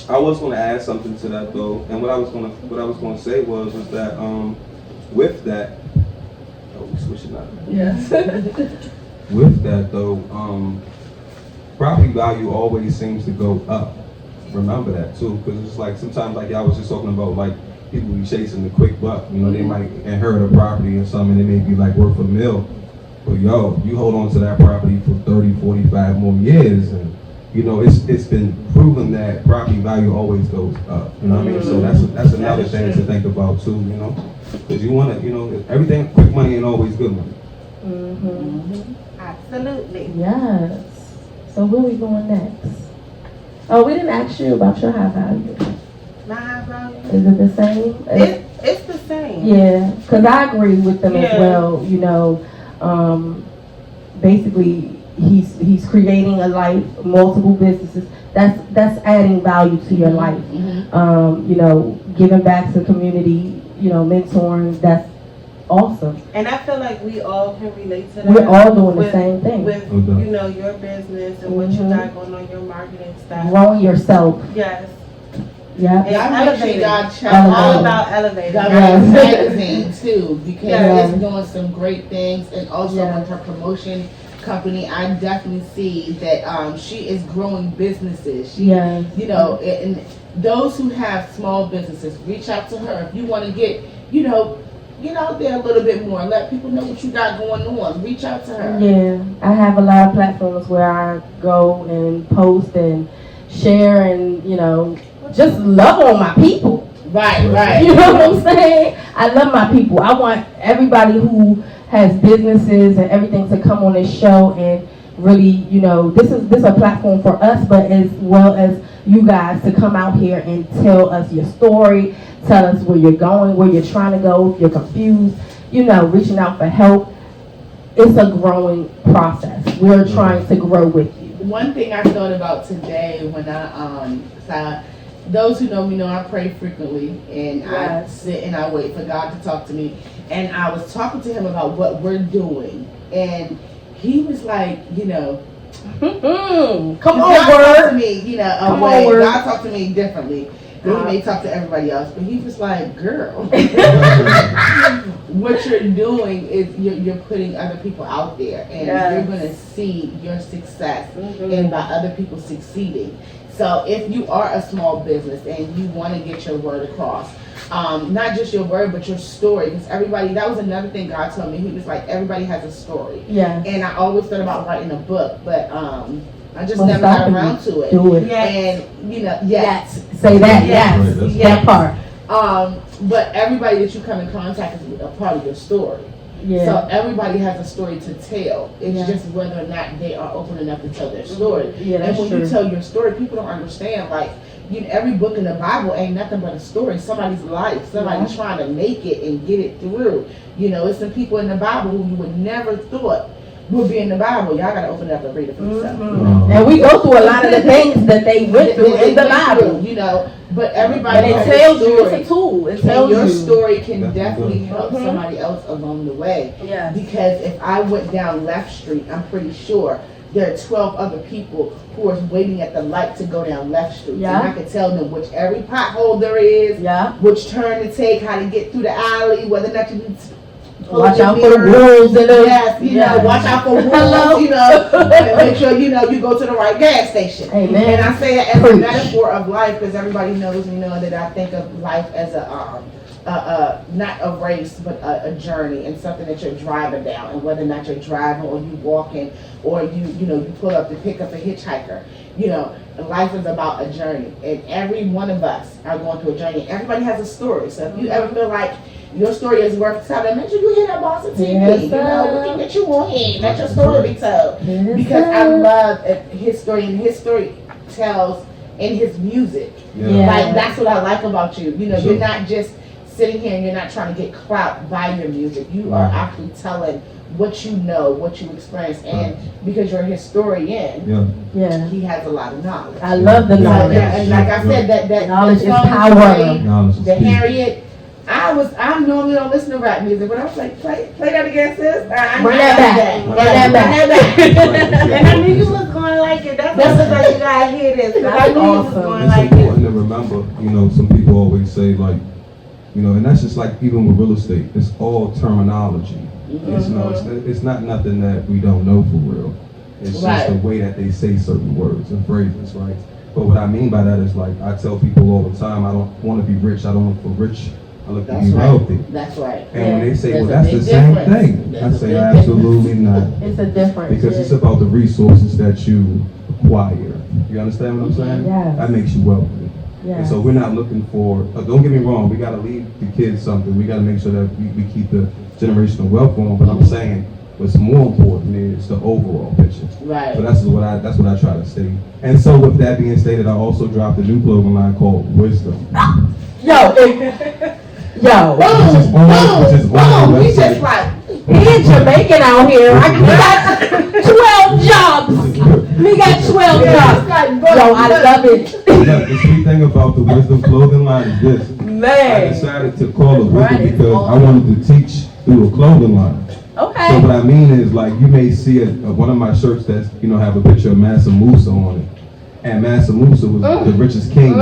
I was going to add something to that though, and what I was going to say was that with that. Switching up. Yes. With that though, property value always seems to go up. Remember that too, because it's like sometimes, like y'all was just talking about, like people be chasing the quick buck. You know, they might inherit a property or something, and it may be like worth $1 million. But yo, you hold on to that property for 30, 45 more years, and you know it's been proven that property value always goes up. You know what I mean? So that's another thing to think about too. You know. Because you want to, you know, everything, quick money ain't always good money. Absolutely. Yes. So where we going next? Oh, we didn't ask you about your high value. My high value? Is it the same? It's the same. Yeah, because I agree with them as well. You know, basically he's creating a life, multiple businesses. That's adding value to your life. You know, giving back to the community. You know, mentoring, that's awesome. And I feel like we all can relate to that. We're all doing the same thing. With, you know, your business and what you got going on, your marketing stuff. Growing yourself. Yes. Yeah. Y'all make sure y'all check all about elevating. magazine too, because it's doing some great things. And also with her promotion company, I definitely see that she is growing businesses. She, you know, and those who have small businesses, reach out to her. If you want to get, you know, get out there a little bit more. Let people know what you got going on. Reach out to her. Yeah, I have a lot of platforms where I go and post and share and, you know, just love on my people. Right. You know what I'm saying? I love my people. I want everybody who has businesses and everything to come on this show and really, you know, this is a platform for us, but as well as you guys to come out here and tell us your story, tell us where you're going, where you're trying to go, if you're confused, you know, reaching out for help. It's a growing process. We're trying to grow with you. One thing I thought about today when those who know me know I pray frequently, and I sit and I wait for God to talk to me. And I was talking to him about what we're doing, and he was like, you know, come on, God word. talked to me, you know, come on, word. God talked to me differently. He may talk to everybody else, but he was like, girl, what you're doing is you're putting other people out there, and you're going to see your success and by other people succeeding. So if you are a small business and you want to get your word across, not just your word, but your story, because everybody, that was another thing God told me. He was like, everybody has a story. Yeah. And I always thought about writing a book, but I just What's never got stopping around to it. Do it. And, you know, yes. Say that, Yes. yes. Right, That part. But everybody that you come in contact with is a part of your story. Yeah. So everybody has a story to tell. It's Yeah. just whether or not they are open enough to tell their story. Yeah, And that's when true. you tell your story, people don't understand. Like, every book in the Bible ain't nothing but a story. Somebody's life. Somebody trying to make it and get it through. It's some people in the Bible who you would never thought would be in the Bible. Y'all gotta open it up and read it for yourself. And we go through a lot of the things that they went through in the Bible. But everybody And it has tells a you, story. it's a tool. It And tells your you. story can definitely Mhm. help somebody else along the way. Yes. Because if I went down Left Street, I'm pretty sure there are 12 other people who are waiting at the light to go down Left Street. Yeah. And I can tell them which every pothole there is, Yeah. which turn to take, how to get through the alley, whether or not you need to pull Watch your out for the mirrors. wolves and the. Yes, watch out for wolves, Hello? and make sure, you go to the right gas station. Amen. And I say that as a Preach. metaphor of life because everybody knows me, that I think of life as not a race, but a journey and something that you're driving down. And whether or not you're driving or you walking or you pull up to pick up a hitchhiker, life is about a journey. And every one of us are going through a journey. Everybody has a story. So if you ever feel like your story is worth telling, make sure you hear that boss of TV. Yes, We can get you on here. Let your story be told. Yes, Because I sir. love his story, and his story tells in his music. Yeah. Like, that's what I like about you. Sure. You're not just sitting here and you're not trying to get clout by your music. You are Right. actually telling what you know, what you experience, and because you're a historian, Yeah. Yeah. he has a lot of knowledge. I love the So, knowledge. yeah, and like I said, that Knowledge is song power. played, Knowledge is the key. Harriet. I normally don't listen to rap music, but I was like, play that again, sis. Bring that back. Bring that back. And I knew you was going to like it. That's what like you gotta hear this. I knew you was awesome. going to It's like it. important to remember, some people always say like, and that's just like even with real estate, it's all terminology. It's not nothing that we don't know for real. It's just the way that they say certain words and phrases, right? But what I mean by that is like, I tell people all the time, I don't want to be rich, I don't look for rich, I look to That's be right. wealthy. That's right. And when they say, There's well, a that's the big same difference. thing, I There's a say, big absolutely not. It's a difference. Because it's about the resources that you acquire. You understand what I'm saying? Yes. That makes you wealthy. And Yeah. so we're not looking for, don't get me wrong, we gotta leave the kids something. We gotta make sure that we keep the generational wealth going, but I'm saying what's more important is the overall picture. Right. So that's what I try to say. And so with that being stated, I also dropped a new clothing line called Wisdom. Yo. Yo. Which is on the We website. just like, He in Jamaican out here. We got 12 jobs. We got 12 jobs. Yo, I love it. Look, the sweet thing about the Wisdom clothing line is this. I Man. decided to call it Wisdom Right, it's because I awesome. wanted to teach through a clothing line. So Okay. what I mean is, like, you may see one of my shirts that's, have a picture of Mansa Musa on it. And Mansa Musa was the richest king. So-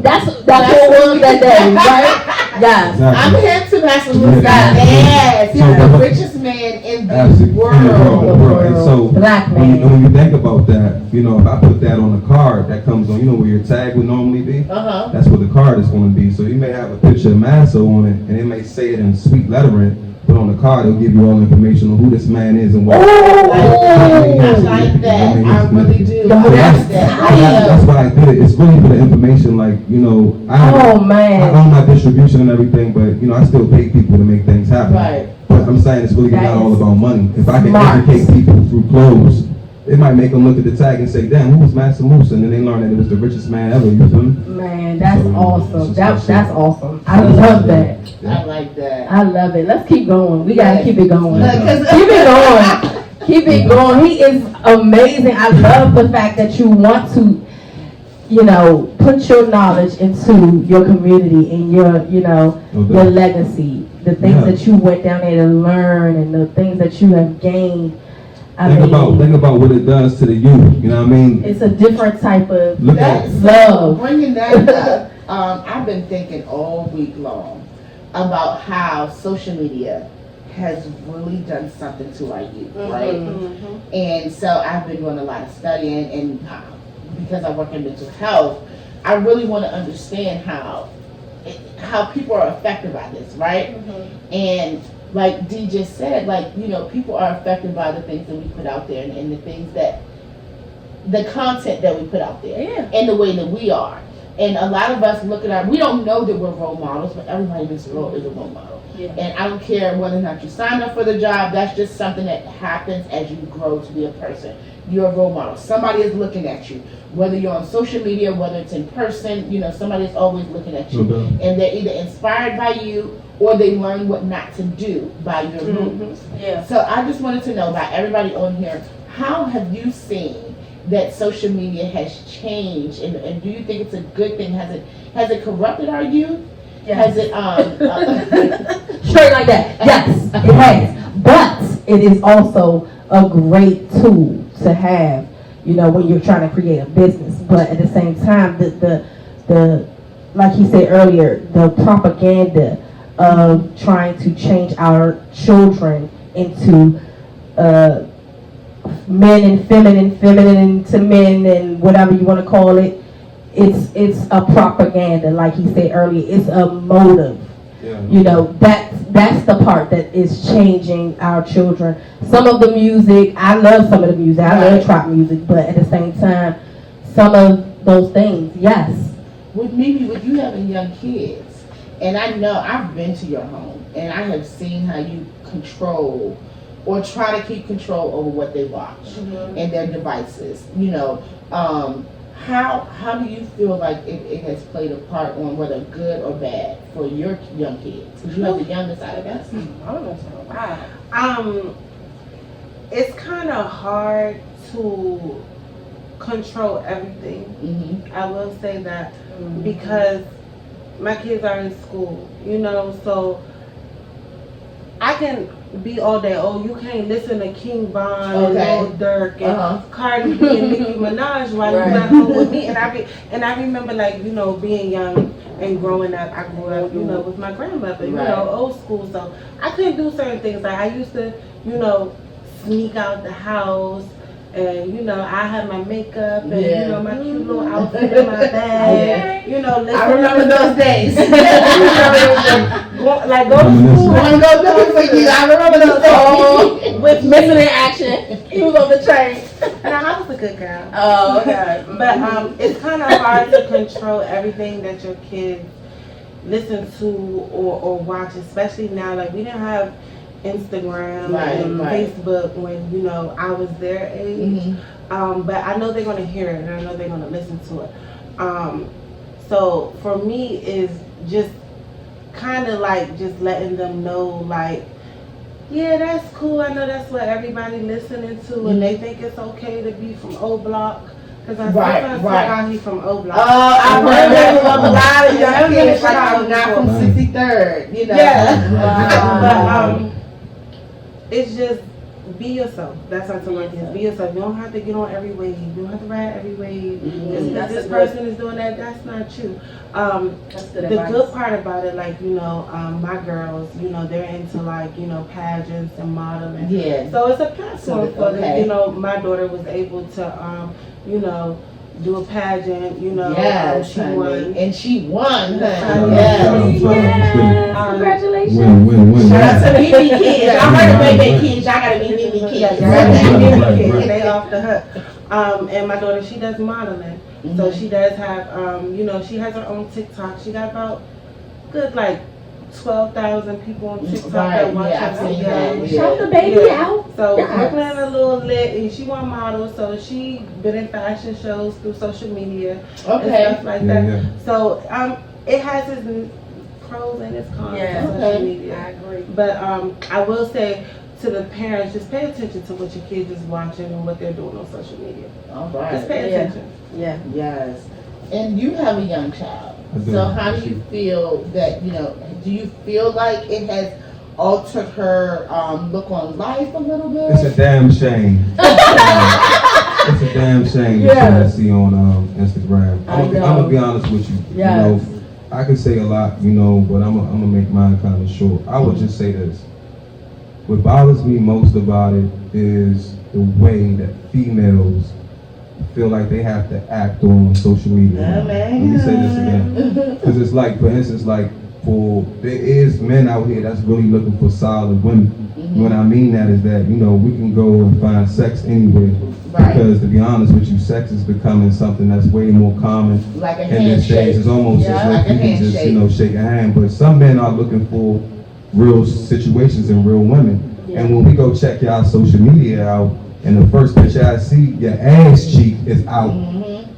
That's what was that day, right? Yes. I'm Exactly. here to Master Musa. Yeah. Yes, he's So the what- richest man in the Absolutely. world. In the world. And so Black when man. you think about that, if I put that on the card that comes on, where your tag would normally be? Uh-huh. That's what the card is going to be. So you may have a picture of Mansa on it, and it may say it in sweet lettering, but on the card it'll give you all the information on who this man is and what. I like that. I really do. I like that. That's why I did it. It's really for the information, like, I man. own my distribution and everything, but, I still pay people to make things happen. Right. But I'm saying it's really That not all is about money. If I can smart. educate people through clothes, it might make them look at the tag and say, damn, who was Mansa Musa? And then they learn that it was the richest man ever, you feel me? Man, that's So, awesome. it's That's just- awesome. I love that. I like that. I love it. Let's keep going. We gotta keep it going. Yeah. Keep it going. Keep it going. He is amazing. I love the fact that you want to, put your knowledge into your community and your, your legacy. The things Yeah. that you went down there to learn and the things that you have gained. Think about what it does to the youth, you know what I mean? It's a different type of Look at That's love. bringing that up. I've been thinking all week long about how social media has really done something to our youth, right? And so I've been doing a lot of studying and because I work in mental health, I really want to understand how people are affected by this, right? And like Dee just said, like, you know, people are affected by the things that we put out there and the things that, the content that we put out there and the way that we are. And a lot of us look at we don't know that we're role models, but everybody in this world is a role model. And I don't care whether or not you signed up for the job, that's just something that happens as you grow to be a person. You're a role model. Somebody is looking at you. Whether you're on social media, whether it's in person, you know, somebody is always looking at you. And they're either inspired by you or they learn what not to do by your moves. So I just wanted to know about everybody on here, how have you seen that social media has changed, and do you think it's a good thing? Has it corrupted our youth? Has it straight like that? Yes, it has. But it is also a great tool to have, you know, when you're trying to create a business. But at the same time, the like he said earlier, the propaganda of trying to change our children into men and feminine to men and whatever you want to call it. It's a propaganda, like he said earlier. It's a motive. You know, that's the part that is changing our children. Some of the music, I love some of the music. I love trap music, but at the same time, some of those things, yes. With Mimi, with you having young kids, and I know I've been to your home, and I have seen how you control or try to keep control over what they watch and their devices. You know, how do you feel like it has played a part on whether good or bad for your young kids? Because you have the youngest out of us. It's kind of hard to control everything. I will say that because my kids are in school, you know, so I can be all day, oh, you can't listen to King Von and Lil Durk and Cardi B and Nicki Minaj while you're not home with me. And I remember, like, you know, being young and growing up, I grew up, you know, with my grandmother, you know, old school. So I couldn't do certain things. Like, I used to, you know, sneak out the house. And, you know, I had my makeup and, you know, my cute little outfit in my bag. You know, listen. I remember those days. Like, go to school. I'm going to go looking for you. I remember those days. With missing in action. He was on the train. And I was a good girl. Oh, okay. But it's kind of hard to control everything that your kids listen to or watch, especially now. Like, we didn't have Instagram and Facebook when, you know, I was their age. But I know they're going to hear it and I know they're going to listen to it. So for me is just kind of like just letting them know, like, yeah, that's cool. I know that's what everybody listening to and they think it's okay to be from O Block. Because I sometimes talk out here from O Block. Oh, I've heard that from a lot of young kids, like I'm not from 63rd, you know. Yeah. But it's just be yourself. That's how I tell my kids. Be yourself. You don't have to get on every wave. You don't have to ride every wave. If this person is doing that, that's not you. The good part about it, like, you know, my girls, you know, they're into, like, you know, pageants and modeling. So it's a platform for them. You know, my daughter was able to, you know, do a pageant, you know. She won. And she won. Congratulations. Win. Shout out to the Mimi kids. I heard the baby kids. Y'all gotta be Mimi kids. They off the hook. And my daughter, she does modeling. So she does have, you know, she has her own TikTok. She got about good, like, 12,000 people on TikTok that watch her videos. Shout the baby out. So Brooklyn a little lit, and she want models, so she been in fashion shows through social media and stuff like that. So it has its pros and its cons on social media. I agree. But I will say to the parents, just pay attention to what your kids is watching and what they're doing on social media. Just pay attention. Yes. And you have a young child. So how do you feel that, you know, do you feel like it has altered her look on life a little bit? It's a damn shame. It's a damn shame that I see on Instagram. I'm gonna be honest with you. You know, I can say a lot, you know, but I'm gonna make mine kind of short. I would just say this. What bothers me most about it is the way that females feel like they have to act on social media. Let me say this again, because it's like, for instance, like there is men out here that's really looking for solid women. What I mean that is that, you know, we can go and find sex anywhere. Right. Because to be honest with you, sex is becoming something that's way more common Like a in this days. handshake. It's almost Yeah, as like if a you can just, handshake. you know, shake a hand. But some men are looking for real situations and real women. Yeah. And when we go check y'all social media out, and the first picture I see, your ass cheek is out.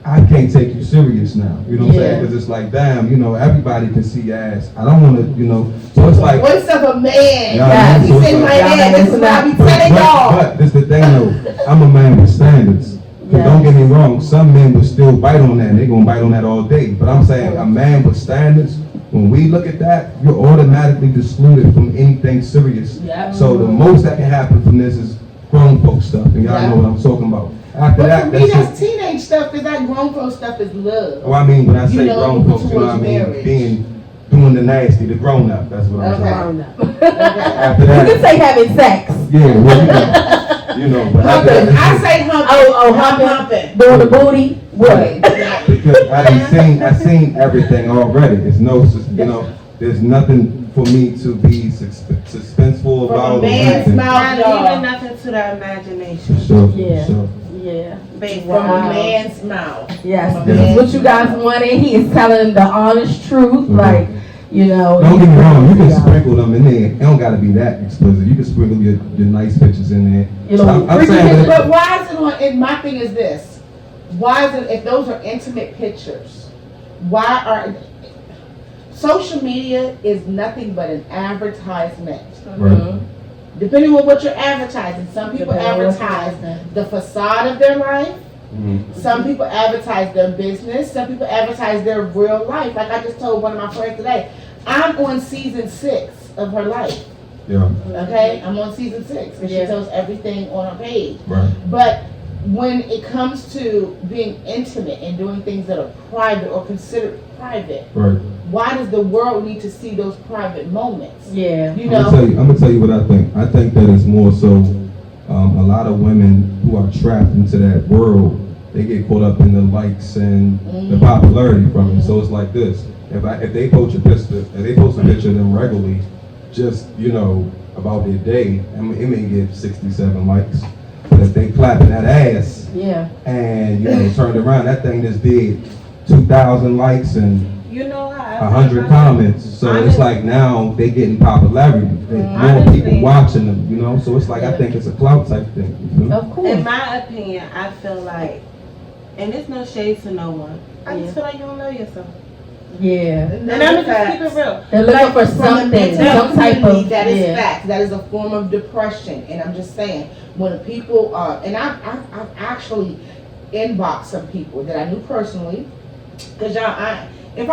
I can't take you serious now. You know what I'm saying? Because it's like, damn, you know, everybody can see your ass. I don't want to, you know. So it's like, Voice of a man. Yeah, He's so it's in my like- head. This is what I be telling y'all. but this the thing though, I'm a man with standards. 'Cause don't get me wrong, some men will still bite on that, and they're gonna bite on that all day. But I'm saying a man with standards, when we look at that, you're automatically excluded from anything serious. Yeah. So the most that can happen from this is grown folk stuff, and y'all know what I'm talking about. After But that, for me, that's that's it. teenage stuff, because that grown folk stuff is love. Oh, I mean, when I You say know, grown folks, you know what I towards mean? marriage. Doing the nasty, the grown up, that's what I'm Okay. saying. Grown up. After You that, can say having sex. yeah, well, you know, but after Humping. that, I say humping. Oh, I'm humping. Doing the booty. What? because I seen everything already. There's no, you know, there's nothing for me to be suspenseful From about. a or man's anything. mouth, Not y'all. even nothing to the imagination. Sure, Yeah. sure. Yeah. Based From a Wow. man's mouth. Yes, From a this is man's what you guys mouth. wanted. He is telling the honest truth, Mhm. like, you know. Don't get me wrong, you can Yeah. sprinkle them in there. It don't gotta be that explicit. You can sprinkle your nice pictures in there. You So know, I'm freaky saying pictures, that But why is it on, and my thing is this, why is it, if those are intimate pictures, why are, social media is nothing but an advertisement. right. Depending on what you're advertising, some people Depending on what you're advertise advertising. the facade of their life, Mhm. some people advertise their business, some people advertise their real life. Like I just told one of my friends today, I'm on season 6 of her life, Yeah, okay? I'm on season 6, and she Yeah. tells everything on her page. right. But when it comes to being intimate and doing things that are private or considered private, Right. why does the world need to see those private moments? Yeah. You I'm know? gonna tell you what I think. I think that it's more so a lot of women who are trapped into that world. They get caught up in the likes and the popularity from it. So it's like this: if they post a picture of them regularly, just about their day, I mean, it may get 67 likes. But if they clapping that ass Yeah. and turned around, that thing just did 2,000 likes and You know how 100 comments. So it's like now they getting popularity. More Honestly. people watching them, So it's like I think it's a clout type thing. Of course. In my opinion, I feel like, and it's no shade to no one, I just feel like you don't know yourself. Yeah. And I'm gonna just keep it real. They're looking for From a something, mental some type community, of, that is yeah. fact. That is a form of depression, and I'm just saying when people are, and I've actually inboxed some people that I knew personally, because if I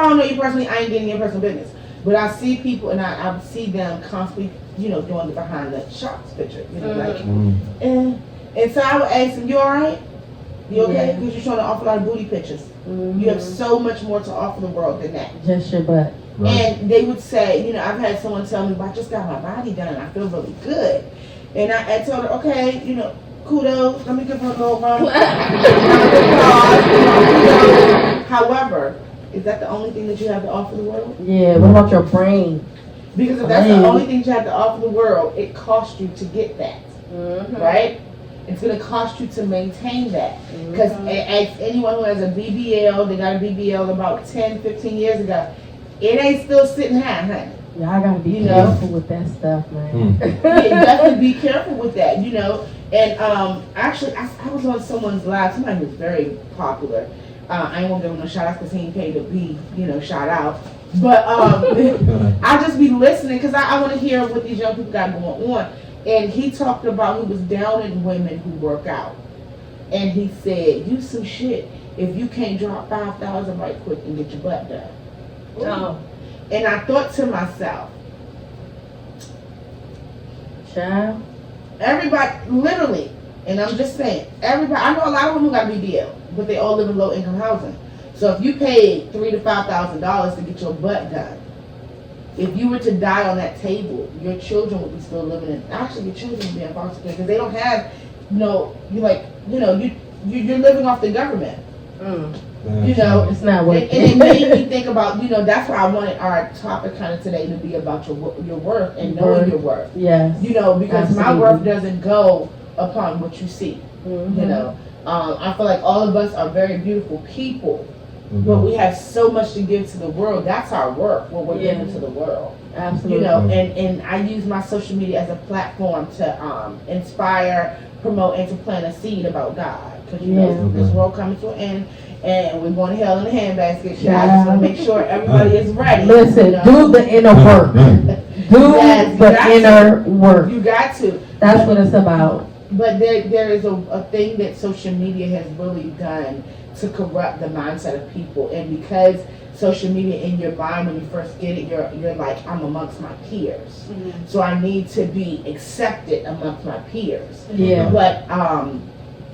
don't know you personally, I ain't getting your personal business. But I see people, and I see them constantly, doing the behind the shots picture, like, and so I would ask them, "You all right? You okay?" Yeah. Because you're showing an awful lot of booty pictures. You have so much more to offer the world than that. Just your butt. Right. And they would say, I've had someone tell me, "But I just got my body done and I feel really good." And I told her, okay, kudos, let me give her a little round of applause, kudos. However, is that the only thing that you have to offer the world? Yeah. What about your brain? Because if that's Right. the only thing you have to offer the world, it costs you to get that, right? It's going to cost you to maintain that. Because as anyone who has a BBL, they got a BBL about 10, 15 years ago, it ain't still sitting high, honey. Y'all gotta be You know? careful with that stuff, man. Yeah, you definitely be careful with that, And actually, I was on someone's live, somebody who's very popular. I ain't gonna give him no shout outs because he ain't paid to be, shout out. But I just be listening because I want to hear what these young people got going on. And he talked about he was downing women who work out. And he said, "You some shit if you can't drop 5,000 right quick and get your butt done." Oh. And I thought to myself, Child. everybody, literally, and I'm just saying, everybody, I know a lot of women got BBL, but they all live in low income housing. So if you paid $3,000 to $5,000 to get your butt done, if you were to die on that table, your children would be still living in, actually your children would be in foster care because they don't have, you're living off the government. Mm. You know, It's not and working. it made me think about, you know, that's why I wanted our topic kind of today to be about your worth and knowing your worth. Yes. You know, because my Absolutely. worth doesn't go upon what you see. Mhm. You know, I feel like all of us are very beautiful people, but we have so much to give to the world. That's our work, what we're Yeah. giving to the world. Absolutely. You know, and I use my social media as a platform to inspire, promote, and to plant a seed about God. Because you Yeah. know, this world coming to an end, and we're going to hell in a handbasket. Yeah. I just want to make sure everybody is ready. Listen, you know? do the inner work. Do Yes, you the got inner work. You got to. That's what it's about. But there is a thing that social media has really done to corrupt the mindset of people, and because social media in your mind when you first get it, you're like, I'm amongst my peers, so I need to be accepted amongst my peers. Yeah. But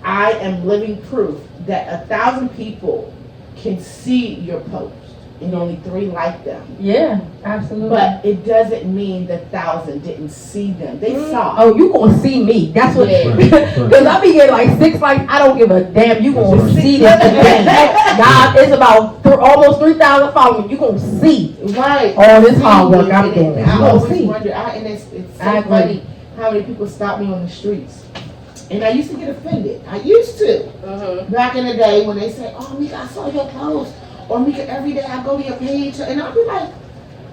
I am living proof that 1,000 people can see your post and only 3 like them. Yeah, absolutely. But it doesn't mean the 1,000 didn't see them. They saw. Oh, you gonna see me. That's what, Yeah. because I be getting like 6 likes. I don't give a damn. You gonna That's right. see this today. God, it's about almost 3,000 followers. You gonna see Right. all this hard work I'm doing. You I gonna always see. wonder, and it's I so agree. funny how many people stop me on the streets. And I used to get offended. I used to. Back in the day when they say, oh, Meka, I saw your post. Or Meka, every day I go to your page. And I'll be like,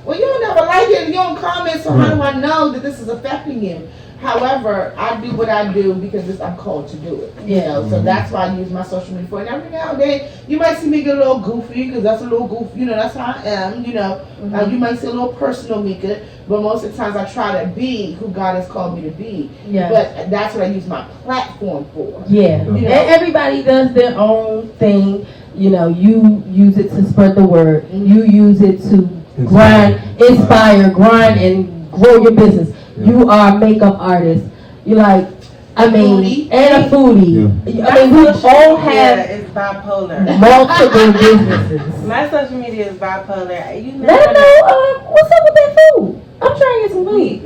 well, you don't never like it and you don't comment, so how do I know that this is affecting you? However, I do what I do because I'm called to do it. You Yeah. know, so that's why I use my social media for it. And every now and then, you might see me get a little goofy, because that's a little goofy, you know, that's how I am, you know. You might see a little personal Meka, but most of the times I try to be who God has called me to be. Yeah. But that's what I use my platform for. Yeah. You know. And everybody does their own thing. You know, you use it to spread the word. You use it to grind, inspire, grind, and grow your business. You are a makeup artist. You like, I mean, Foodie. and a foodie. I mean, we all have It's bipolar. multiple businesses. My social media is bipolar. You Let them know what's up with that food. I'm trying to get some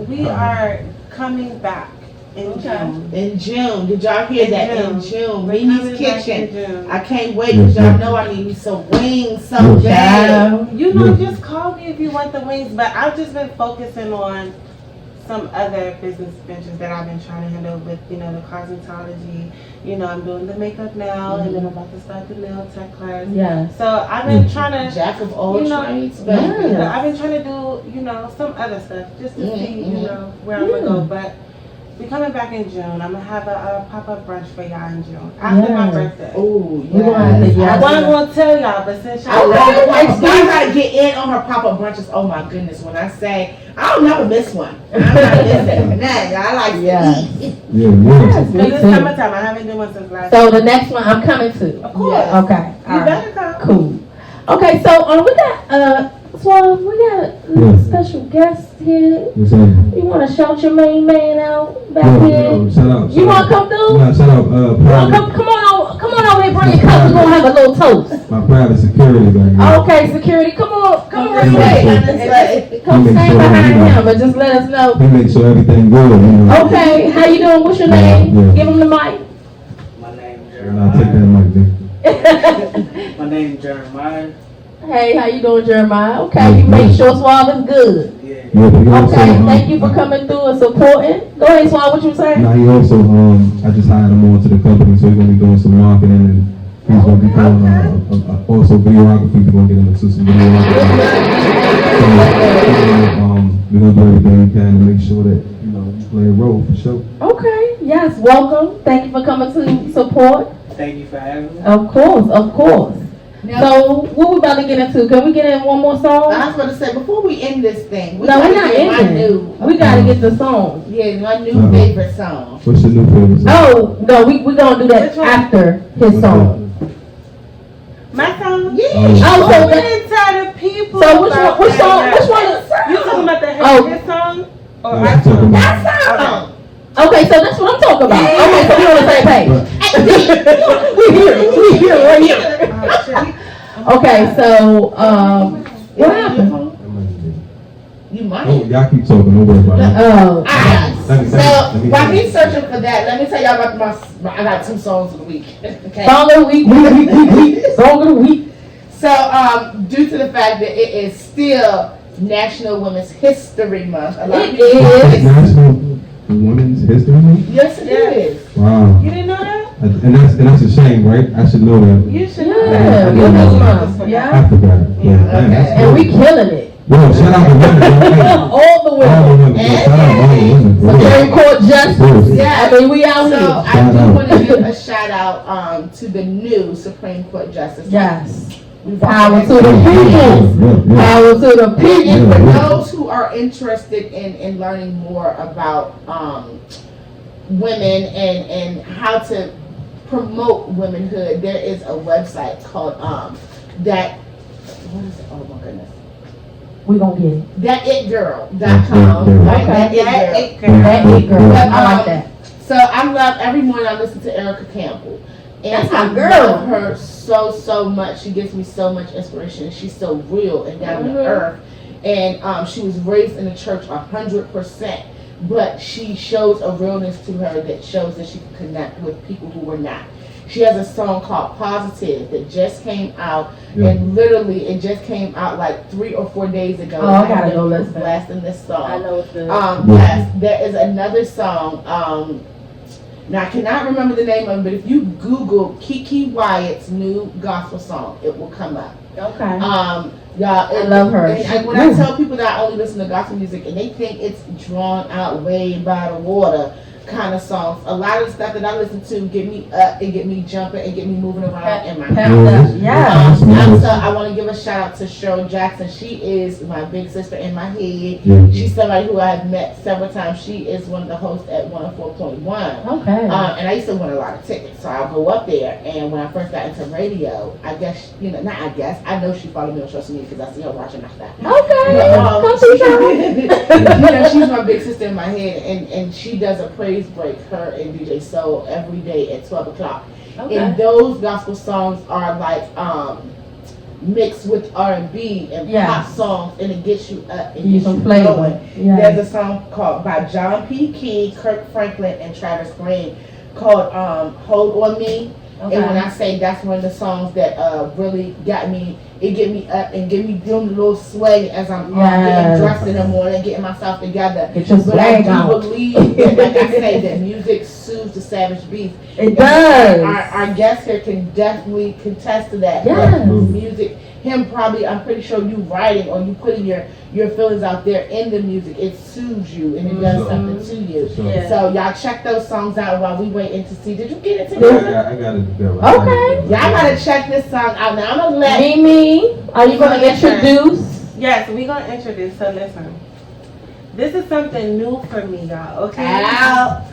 We food. are coming back in June. In June, did y'all hear In that? June. In June, We're Mimi's coming back in Kitchen. June. I can't wait because y'all know I need me some wings so Yes. bad. You know, just call me if you want the wings, but I've just been focusing on some other business ventures that I've been trying to handle with, you know, the cosmetology. You know, I'm doing the makeup now, and then I'm about to start the nail tech class. Yeah. So I've been trying to, Jack of all You know, trades, yeah. baby. I've been trying to do, you know, some other stuff just to see, you know, where I'm gonna go. But we're coming back in June. I'm gonna have a pop-up brunch for y'all in June after my Yes. birthday. Oh, We gonna have to, yes. yeah. I wasn't gonna tell y'all, but since I y'all love Okay, the pop-up. excuse I me. gotta get in on her pop-up brunches. Oh my goodness, when I say, I'll never miss one. I'm not missing nothing. I like Yes. to eat. Yeah, yeah. Yes, Because me it's too. summertime. I haven't done one since last So the next one I'm coming to. Of course. Yes. Okay. You All right. better come. Cool. Okay, so we got Swauv, we got a little Yes. special guest here. What's happening? You wanna shout your main man out back Yo, here? yo, shout out. You wanna come through? Nah, shout out, Well, private, come on over here, bring your cup. We're gonna have a little toast. my private security back here. Okay, security, come on right Come on, away. sir. Come He makes stand sure behind everybody- him, but just let us know. He makes sure everything good, you know. Okay, how you doing? What's your name? Yeah. Give him the mic. My name And I'll take that mic, Vic. Jeremiah. My name Jeremiah. Hey, how you doing, Jeremiah? Okay, you make sure Swauv is good. Yeah. Yeah, but he also, Okay, thank you for coming through and supporting. Go ahead, Swauv, what you saying? Now he also, I just hired him on to the company, so he's gonna be doing some marketing, and he's gonna be doing, also videography. We're gonna get him into some videography. So, we're gonna do everything we can to make sure that, you know, you play a role for sure. Okay, yes, welcome. Thank you for coming to support. Thank you for having me. Of course, of course. Now, So, what we about to get into? Can we get in one more song? I was gonna say, before we end this thing, we No, gotta we're not get my ending. new, We gotta get the song. yeah, my new favorite song. What's your new favorite song? Oh, no, we gonna do that Which one? after his song. My song? Yeah. Oh, so We that, didn't tell the people. so which one, about which that song, yet. which one? You talking about the Oh. his song? Or Yeah, our I'm talking song? about- That song. Okay, so that's what I'm talking about. Okay, so we on the same page. We here, right here. Oh, shit. Okay, so, what happened? You might. Oh, y'all keep talking, don't worry about it. Oh, Ah, So while he's searching for that, let me tell y'all about I got 2 songs of the week. Okay. Song of the week. Song of the week. So due to the fact that it is still National Women's History Month, a lot of It people is. National Women's History Month? Yes, it is. Wow. You didn't know that? And that's a shame, right? I should know that. You should know Yeah, that. Women's Month. I Yeah. forgot. Yeah. Man, that's And we killing it. Yo, shout out to women. Hey, All the all women. the women. Shout out to all the women. bro. Supreme Court Justice. Yeah. I mean, we out So here. I do want to give a shout out to the new Supreme Court Justice. Yes. We've Power already- to the people. Yeah. Power to the And people. for those who are interested in learning more about women and how to promote womanhood, there is a website called that. What is it? Oh my goodness. We gonna get it. Thatitgirl.com. Right? Okay. That It Girl. That it girl. But, I like that. So I love every morning I listen to Erica Campbell. And That's my I girl. love her so much. She gives me so much inspiration. She's so real and down to earth. And she was raised in the church 100%. But she shows a realness to her that shows that she can connect with people who were not. She has a song called Positive that just came out, and literally it just came out like 3 or 4 days ago. Oh, I gotta go listen. Blasting this song. I know it's good. Yes, there is another song. Now I cannot remember the name of it, but if you Google Kiki Wyatt's new gospel song, it will come up. Okay. Y'all, I love her. And when I tell people that I only listen to gospel music and they think it's drawn out way by the water kind of songs, a lot of the stuff that I listen to get me up and get me jumping and get me moving around in my house. Yeah. So I want to give a shout out to Cheryl Jackson. She is my big sister in my head. She's somebody who I have met several times. She is one of the hosts at 104.1. Okay. And I used to win a lot of tickets, so I'll go up there. And when I first got into radio, I guess, I know she followed me on social media because I see her watching my stuff. Okay. Come see her. She's my big sister in my head, and she does a praise break, her and DJ Soul, every day at 12 o'clock. Okay. And those gospel songs are like mixed with R&B and pop songs, and it gets you up and You gets can you play going. one. Yeah. There's a song called by John P. Key, Kirk Franklin, and Travis Green called Hold On Me. Okay. And when I say that's one of the songs that really got me, it get me up and get me doing a little sway as I'm getting dressed in the morning, getting myself together. Get your But I swag do on. believe that, like I say, that music soothes the savage beast. It does. Our guest here can definitely contest to that. Yes. Music, him probably, I'm pretty sure you writing or you putting your feelings out there in the music, it soothes you and it does something to you. Yeah. So y'all check those songs out while we waiting to see. Did you get it together? I got it together. Okay. Y'all gotta check this song out. Now I'm gonna let Mimi, are you gonna introduce? Yes, we're gonna introduce. So listen, this is something new for me, y'all. Okay. Ow.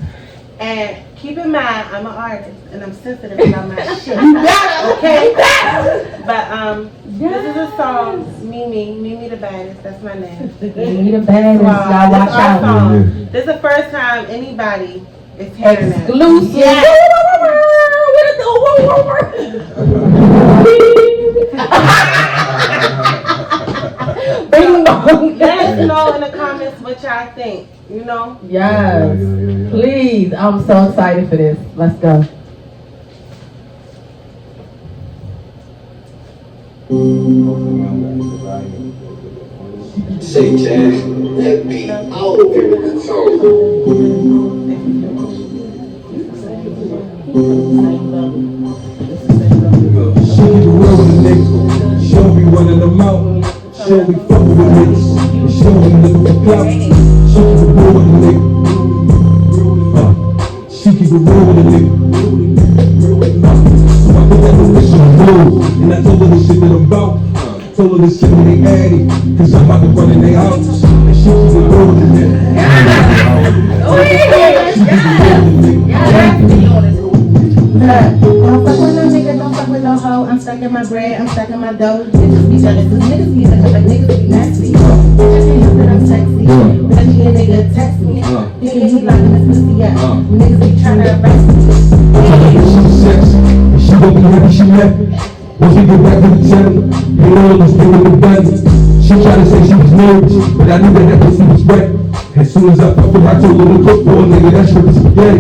And keep in mind, I'm an artist and I'm sensitive about my shit. Okay. But this is a song, Mimi the baddest. That's my name. Mimi the baddest. Wow, Y'all this watch is our out. song. This is the first time anybody is hearing it. Exclusive. Yes. Bing bong. Let us know in the comments what y'all think. You know. Yes. Please, I'm so excited for this. Let's go. Say Jack, that beat, our favorite song. She keep it real with the niggas. She'll be running them out. She'll be fucking with niggas. And she'll be looking for clout. She keep it real with the nigga. She keep it real with the nigga. So I put that position on hold. And I told her the shit that I'm about. Told her the shit that they added. Cause I'm about to run in their house. And she keep it real with the nigga. She keep it real with the nigga. Don't fuck with no nigga, don't fuck with no hoe. I'm stuck in my bread, I'm stuck in my dough. Bitches be jealous, cause niggas be looking like niggas be nasty. Bitches can't help that I'm sexy. But she a nigga text me. Thinking he locking his pussy up. Niggas be trying to arrest me. She's sexy, and she gon' be happy she left me. Once we get back to the channel, you know let's do it the best. She She tried to say she was nervous, but I knew that pussy was wet. As soon as I fucked her, I told her to cook for a nigga, that's for the spaghetti.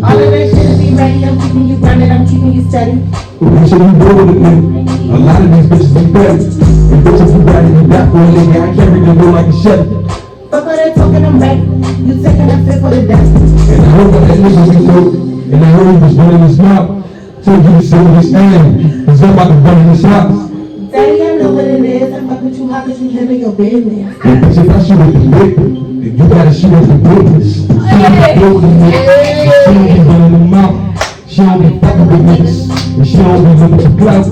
All of that shit be ready, I'm keeping you running, I'm keeping you steady. Make sure you roll with a nigga. A lot of these bitches be better. And bitches be ready, you got for a nigga, I carry them more like a chef. Fuck all that talking, I'm ready. You taking that fit for the death. And I heard that nigga we know, and I heard he was running his mouth. Told you to say what he's saying, cause I'm about to run in his house. Daddy, I know what it is. I'm fucking with you, how could you handle your business? And bitch, if I shoot at the dick, then you gotta shoot at the witness. She don't be running her mouth. She don't be fucking with niggas. And she don't be looking for clout.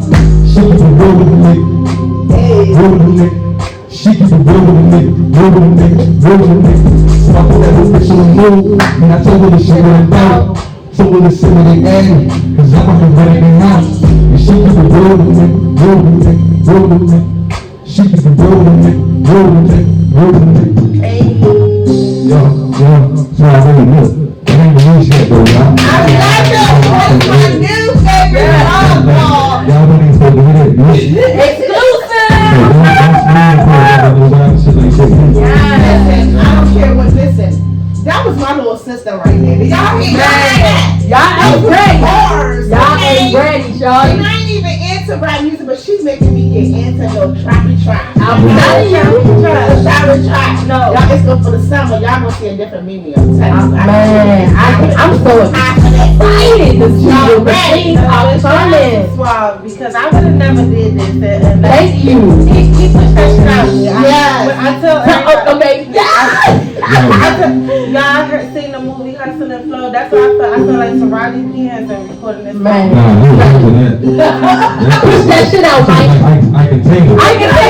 She keep it real with the nigga. Real with the nigga. She keep it real with the nigga. Real with the nigga. Real with the nigga. So I put that little bitch on the move. And I told her that she went down. Told her to send me the ad. Cause I'm about to run in the house. And she keep it real with the nigga. Real with the nigga. Real with the nigga. She keep it real with the nigga. Real with the nigga. Real with the nigga. Yo, so I really know. I ain't released yet though, y'all. I like that. That's my new favorite song. Y'all don't even supposed to hear that. Listen, I don't care what, listen. That was my little sister right there. Did y'all hear that? Y'all ain't ready. Bars, Y'all okay? ain't ready, And y'all. I ain't even into rap music, but she's making me get into no trappy trap. I'm telling you. Trappy trap. No. Y'all, it's good for the summer. Y'all gonna see a different Mimi. I'm telling you. Man, I'm so excited to see the machines are coming. Swauv, because I would have never did this. And Thank you. He pushed that shit out. Yes. I tell everybody. Amazing. Y'all heard, seen the movie Hustle and Flow? That's what I feel like Taraji P. Henson recording this. Man. Nah, you ain't doing that. Push that shit out, Mike. I can take it. I can say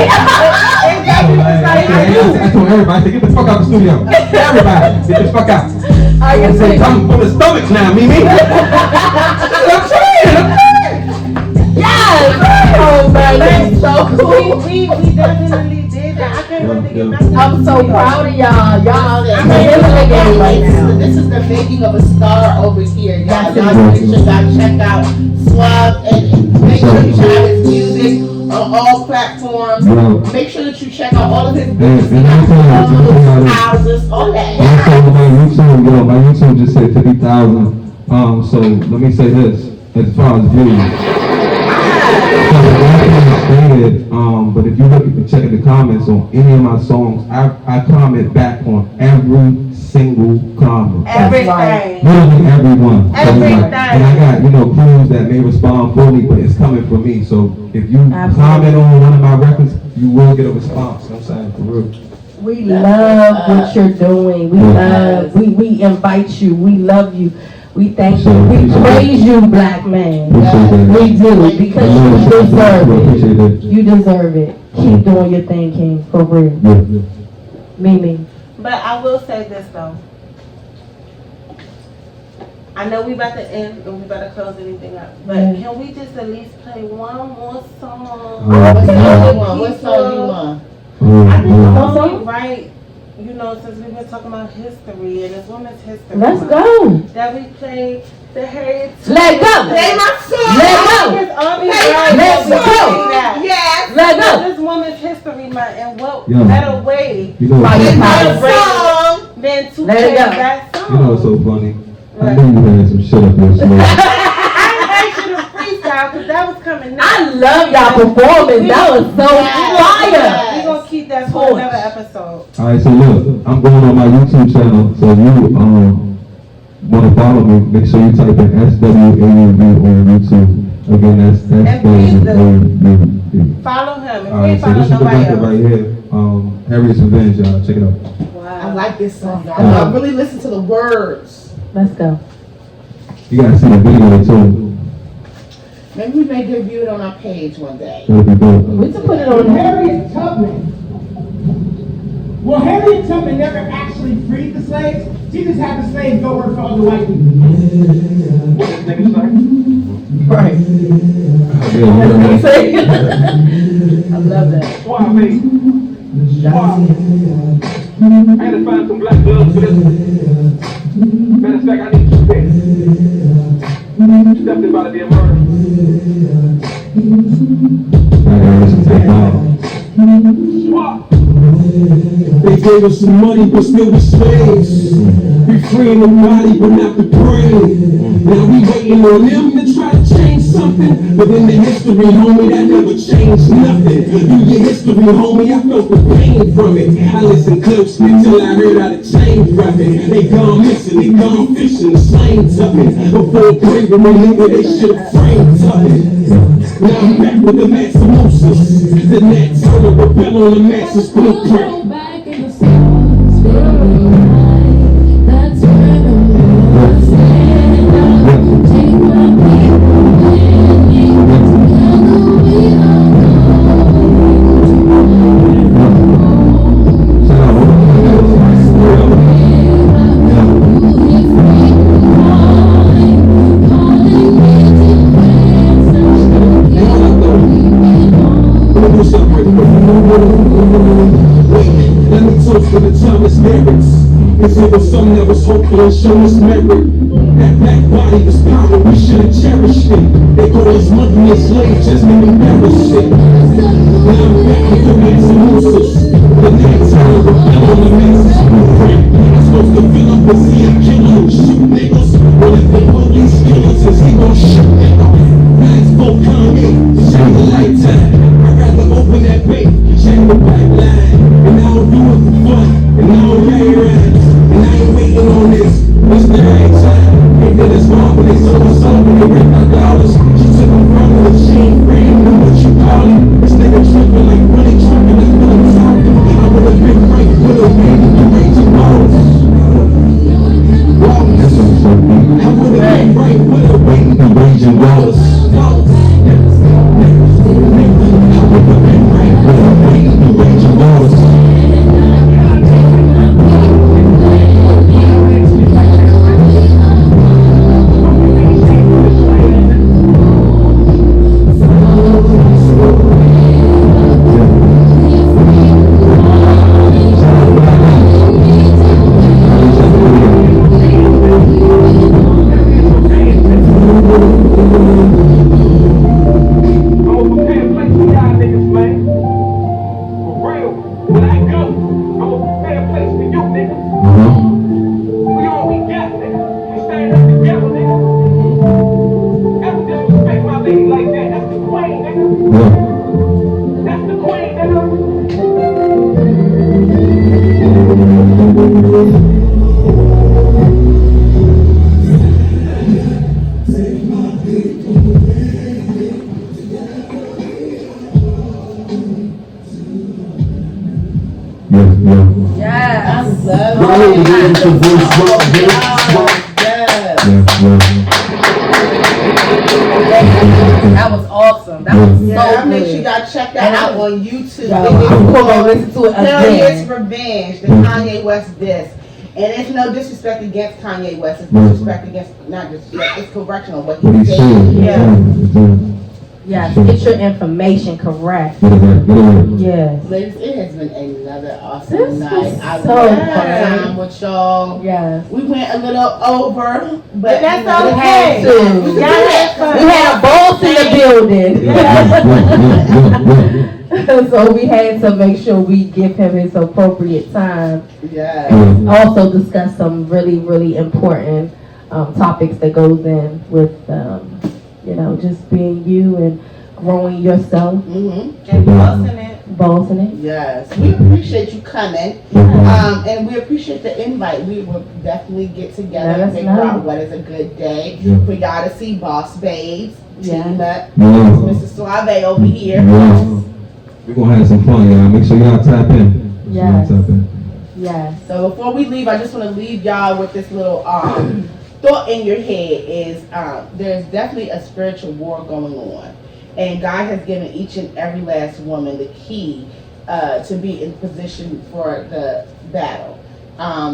I told everybody, I said, get the fuck out the studio. Everybody, get the fuck out. I can say I'm full of stomach now, Mimi. I'm trying. yes. Oh man, that's so cool. We definitely did that. I can't wait to get back to I'm so proud of y'all. Y'all, I'm I'm right now. This is the making of a star over here. Y'all, Yes, y'all make sure y'all check out Swauv and make sure you check out his music on all platforms. Yeah. Make sure that you check out all of his And businesses, houses, all that. Also, my YouTube, yo, my YouTube just said 50,000. So let me say this, as far as views. But if you look at check in the comments on any of my songs, I comment back on every single comment. everything. Literally everyone. Everything. And I got, crews that may respond for me, but it's coming from me. So if you comment on one of my records, you will get a response. You know what I'm saying? For real. We love what you're doing. We invite you. We love you. We thank you. We praise you, black man. We do, because you deserve it. You deserve it. Keep doing your thing, King, for real. Mimi. But I will say this though. I know we about to end and we about to close anything up, but can we just at least play one more song? What song you want? What song you want? I think it's only right, since we've been talking about history and it's Women's History Let's Month, go. that we play the Harriet. Let go. Play my song. Let go. It's only Play right my that we Let's song. do that. Yes. Let Because go. it's Women's History Month, and what Yeah. better way You know, Fire, what's fire. My song. than to Let it play go. that song? You know what's so funny? I knew you had some shit up your sleeve. I asked you to freestyle because that was coming next. I love y'all performance. That was so fire. We're going to keep that for another episode. Alright, so look, I'm going on my YouTube channel, so if you want to follow me, make sure you type in SWAUV on YouTube. Again, that's SWAUV. Follow him. If you Alright, ain't so follow this is the nobody record else. right here. Harriet's Revenge, y'all. Check it out. I like this song. I really listen to the words. Let's go. You gotta see the video too. Maybe we may debut it on our page one day. It'll be good. We can put it on there. Harriet Tubman. Well, Harriet Tubman never actually freed the slaves. She just had the slaves go work for other white people. Right. Yeah, I love that. Swauv, hey. Swauv. I had to find some black gloves for this. Matter of fact, I need two pairs. Stuff is about to be a murder. Alright, listen, take off. Swauv. They gave us some money, but still we slaves. We freeing the body, but not the brain. Now we waiting on them to try to change something. But in the history, homie, that never changed nothing. Through your history, homie, I felt the pain from it. I listened closely till I heard how the change rapping. They gone missing, they gone fishing, the same tucking. Before bravery, nigga, they should've framed tucking. Now I'm back with the massive Moses. The next time to rebel on the massive blueprint. Back in the stars, feeling alive. That's where the world stand up. Take my people with me. Together we are Let me talk to the Thomas merits. Cause it was something that was hopeful and show us merit. That black body was power, we should've cherished it. They call us monkey and slave, just made me embarrass it. Now I'm back with the massive Moses. The next time I rebel on the massive blueprint. I'm supposed to fill up and see a killer and shoot niggas. Well, if the police kill us, is he gon' shoot niggas? Now it's for Kanye, to change a lifetime. I'd rather open that bait, change the back line. And I don't do it for fun, and I don't lay rhymes. And I ain't waiting on this, it's the right time. They did us wrong, but they sold us off and they ripped our dollars. She took them from the chain frame, know what you call it. This nigga tripping like Willie tripping, that's what I'm talking. I would've been right with a baby, the raging balls. I would've been right with a baby, the raging balls. I would've been right with a baby, the raging balls. That was awesome. That was so I make sure good. y'all check that out on YouTube. I'm gonna listen to it Harriet's again. Revenge, the Kanye West disc. And it's no disrespect against Kanye West. It's disrespect against, not just, it's correctional what What he he's said. saying. Yeah. Yes, get your information correct. Yes. Ladies, it has been another awesome This night. was I so love fun. time with y'all. Yes. We went a little over, but that's you know, okay. we had to. Y'all had fun. We had a boss in the building. So we had to make sure we give him his appropriate time. Yeah. Also discuss some really, really important topics that goes in with, you know, just being you and growing yourself, Mm-hmm. And bossing it. Yes. We appreciate you coming. And we appreciate the invite. We will definitely get together Let and us figure know. out what is a good day Yeah. for y'all to see Boss Babes. Yeah. Team up. Yeah. Mr. Swauv over here. We're gonna have some fun, y'all. Make sure y'all tap in. Yes. Tap in. Yes. So before we leave, I just want to leave y'all with this little thought in your head is there's definitely a spiritual war going on. And God has given each and every last woman the key to be in position for the battle.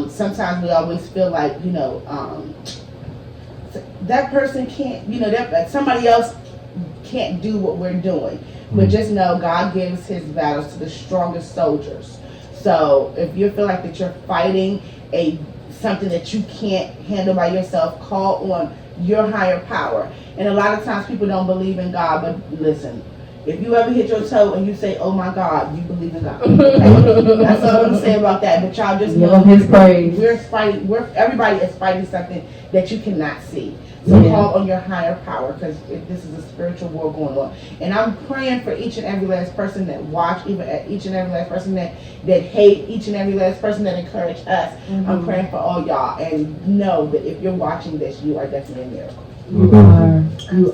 Sometimes we always feel like, you know, that person can't, you know, that somebody else can't do what we're doing. But just know God gives his battles to the strongest soldiers. So if you feel like that you're fighting something that you can't handle by yourself, call on your higher power. And a lot of times people don't believe in God, but listen, If you ever hit your toe and you say, "Oh my God," you believe in God. Okay? That's all I'm gonna say about that. But y'all just Give know him his praise. everybody is fighting something that you cannot see. So call on your higher power, because this is a spiritual war going on. And I'm praying for each and every last person that watch, even each and every last person that hate, each and every last person that encourage us. I'm praying for all y'all, and know that if you're watching this, you are definitely a miracle. You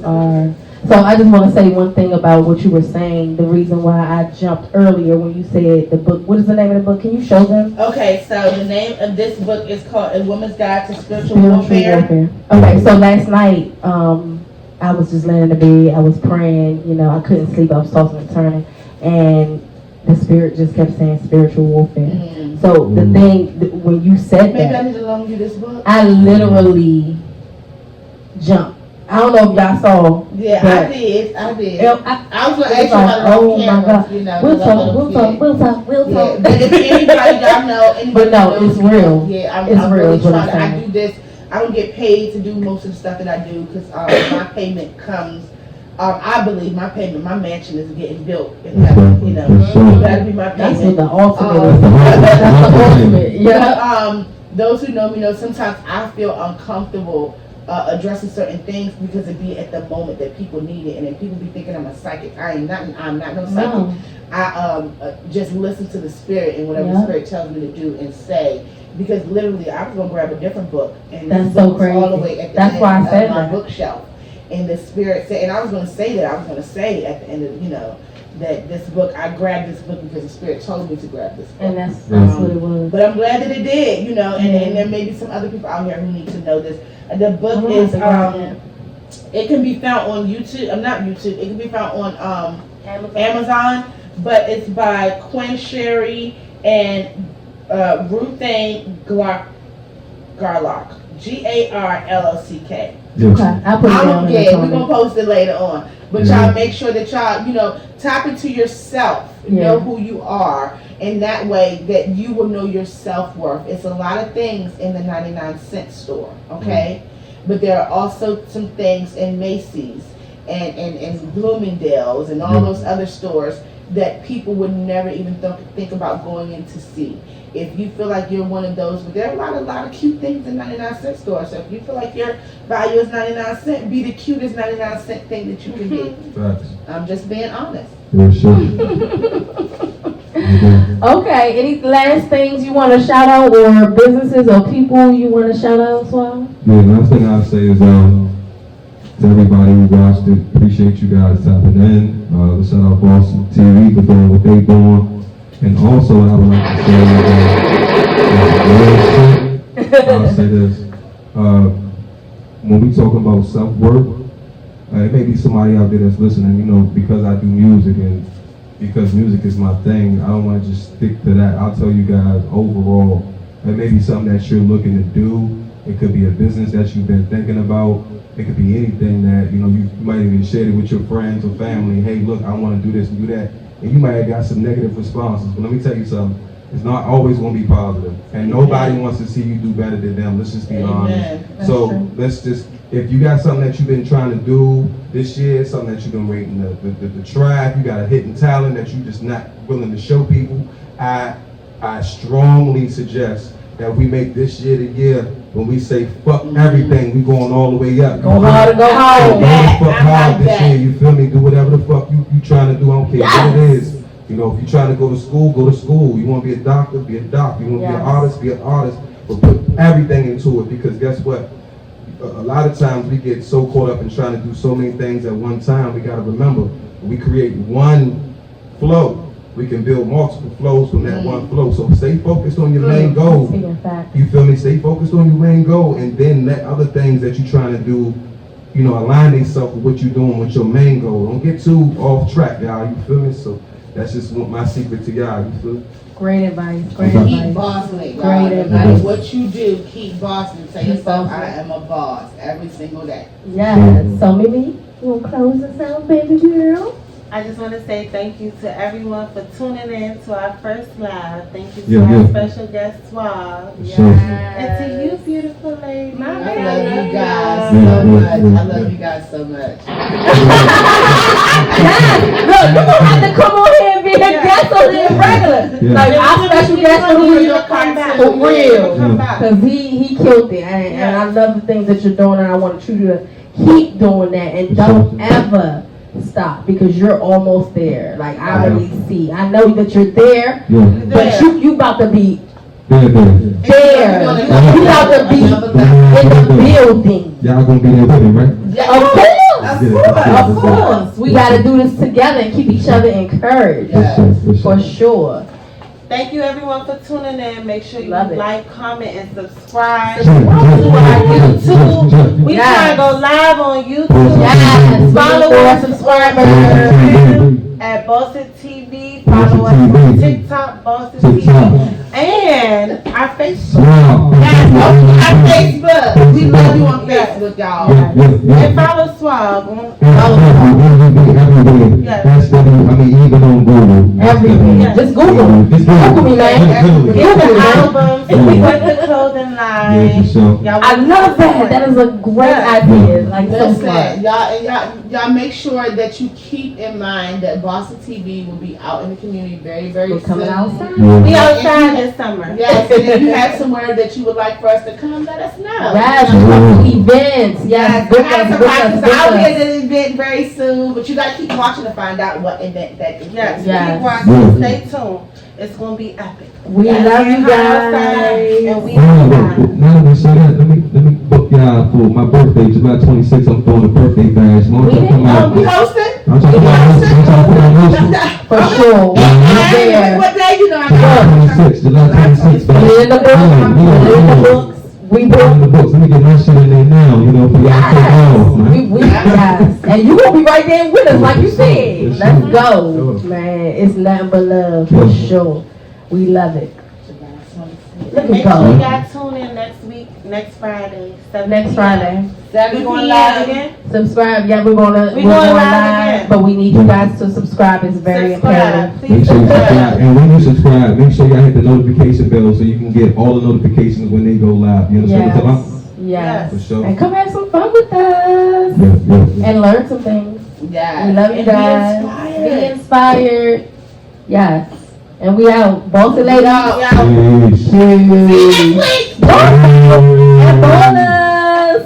are. So I just want to say one thing about what you were saying. The reason why I jumped earlier when you said the book. What is the name of the book? Can you show them? Okay, so the name of this book is called A Woman's Guide to Spiritual Warfare. Okay, so last night, I was just laying in the bed. I was praying. You know, I couldn't sleep. I was tossing and turning, and the spirit just kept saying spiritual warfare. So the thing when you said Maybe I that, need to loan you this book. I literally jumped. I don't know if y'all saw. Yeah, but I did. I was gonna ask you about it oh on my camera. God. You know, We'll talk. Yeah, but if anybody y'all know, But no, knows, it's real. Yeah, I'm It's real, really is what trying I'm to. I saying. do this. I don't get paid to do most of the stuff that I do because my payment comes. I believe my payment, my mansion is getting built in heaven. You know, that'll be my That's payment. what the ultimate is. That's the ultimate. Yeah. Those who know me know sometimes I feel uncomfortable addressing certain things because it be at the moment that people need it, and then people be thinking I'm a psychic. I'm not no psychic. No. I just listen to the spirit and whatever the spirit tells me to do and say. Because literally, I was gonna grab a different book, and That's this so book was all the crazy. way at the That's end why I of said my that. bookshelf. And the spirit said, and I was gonna say that. I was gonna say at the end of that this book, I grabbed this book because the spirit told me to grab this book. And that's what it was. But I'm glad that it did, and there may be some other people out here who need to know this. The book I'm is, gonna have to grab it can be found on YouTube, not YouTube, it can be found on Amazon. Amazon, but it's by Quinn Sherry and Ruthane Garlock, Garlock, Okay, I'll put it down in the we're gonna comments. post it later on. But y'all make sure that y'all, tap into yourself, know who you are, and that way that you will know your self-worth. It's a lot of things in the 99-cent store, okay? But there are also some things in Macy's and Bloomingdale's and all those other stores that people would never even think about going in to see. If you feel like you're one of those, but there are a lot of cute things in 99-cent stores. So if you feel like your value is 99 cents, be the cutest 99-cent thing that you can be. I'm just being honest. Yeah, sure. Okay, any last things you want to shout out, or businesses or people you want to shout out, Swauv? Yeah, last thing I'll say is to everybody who watched it, appreciate you guys tapping in. Let's shout out Boston TV for doing what they doing. And also, I would like to say, I'll say this, when we talk about self-worth, it may be somebody out there that's listening, because I do music and because music is my thing, I don't want to just stick to that. I'll tell you guys overall, it may be something that you're looking to do. It could be a business that you've been thinking about. It could be anything that, you might even share it with your friends or family. Hey, look, I want to do this and do that. And you might have got some negative responses, but let me tell you something. It's not always going to be positive. And nobody wants to see you do better than them. Let's just be honest. So let's just, if you got something that you've been trying to do this year, something that you've been waiting to try, if you got a hidden talent that you're just not willing to show people, I strongly suggest that we make this year the year when we say fuck everything, we going all the way up. Go hard and go home. Fuck hard this year, you feel me? Do whatever the fuck you trying to do, I don't care what it is. If you're trying to go to school, go to school. You want to be a doctor, be a doctor. You want to be an artist, be an artist. But put everything into it, because guess what? A lot of times we get so caught up in trying to do so many things at one time. We got to remember, we create one flow. We can build multiple flows from that one flow. So stay focused on your main goal. You feel me? Stay focused on your main goal, and then let other things that you're trying to do, align themselves with what you're doing with your main goal. Don't get too off track, y'all. You feel me? So that's just my secret to y'all. You feel me? Great advice. Keep bossing it, y'all. No matter what you do, keep bossing. Tell yourself, I am a boss every single day. Yes. So Mimi, you want to close us out, baby girl? I just want to say thank you to everyone for tuning in to our first live. Thank you to Yeah, our yeah. special guest, Swauv. Sure. And to you, beautiful lady. I love you guys Yeah, so yeah, much. yeah. I love you guys so much. Yes, look, you gonna have to come on here and be a guest on here regular. Yeah. Like our special guest on here come back. for real. Come back. Cause he killed it, and I love the things that you're doing, and I want you to keep doing that, and don't ever stop because you're almost there. Like I already see. I know that you're there, Yeah. but you about to be There. there. You about to be in the building. Y'all gonna be there with me, right? Of course. Yeah, Of course, we got to do this together and keep each other encouraged, for sure. Thank you everyone for tuning in. Make sure you Love it. like, comment, and subscribe to Sure. our YouTube. We Yes. try to go live on YouTube. Yes, Follow follow us, us, subscribers. at Boston TV. Follow us on TikTok, Boston TV, and our Facebook. Yes, our Facebook. We love you on Facebook, y'all. And follow Swauv on That's even on Google. Everywhere. Just Google. Google me, man. get the Google me, man. albums, get the clothing line. Y'all I love that. That is a great idea. Like so Listen, smart. y'all make sure that you keep in mind that Boston TV will be out in the community very, very We're soon. coming outside. We outside this summer. Yes, and if you have somewhere that you would like for us to come, let us know. Yes, come to events. Yes, book I have us, some book practice. us, I'll be book at us. an event very soon, but you gotta keep watching to find out what event that is. Yes, Yes. keep watching. Stay tuned. It's gonna be epic. We love you guys. And we Now that we say that, let me book y'all for my birthday, July 26th. I'm throwing a birthday bash. I'm trying to come out. We hosting? I'm trying to put on hosting. For sure. We're there. What day you know? July 26th, July 26th. Put it in the books. Put it in the books. We Put it in the book. books. Let me get my shit in there now, you know, for y'all to take off, man. Yes. And you gonna be right there with us, like you said. Let's go, man. It's nothing but love for sure. We love it. Look Make at sure you go. guys tune in next week, next Friday. 7 Next p.m. Friday. 7 we going live again? Subscribe. Yeah, we're going live live, again. but we need you guys to subscribe. It's very imperative. Subscribe. Make Please sure you subscribe. subscribe. And when you subscribe, make sure y'all hit the notification bell so you can get all the notifications when they go live. You understand what I'm talking about? Yes. For sure. And come have some fun with us Yeah. and learn some things. Yeah. We love you guys. Be inspired. Yes. And we out. Boston later. Peace. Peace. And bonus.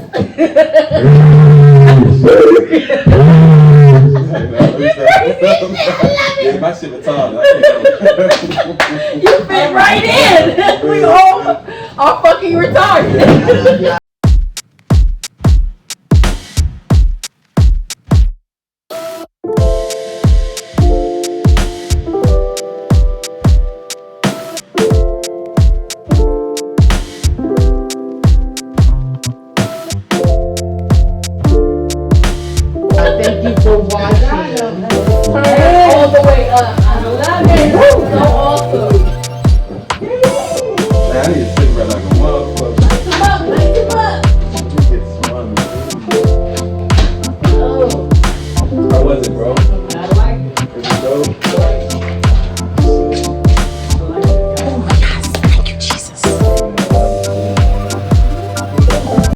Yeah, my shit retarded. You fit right in. We all are fucking retarded. Thank you for watching. Turn it all the way up. I love it. So awesome. Man, I need to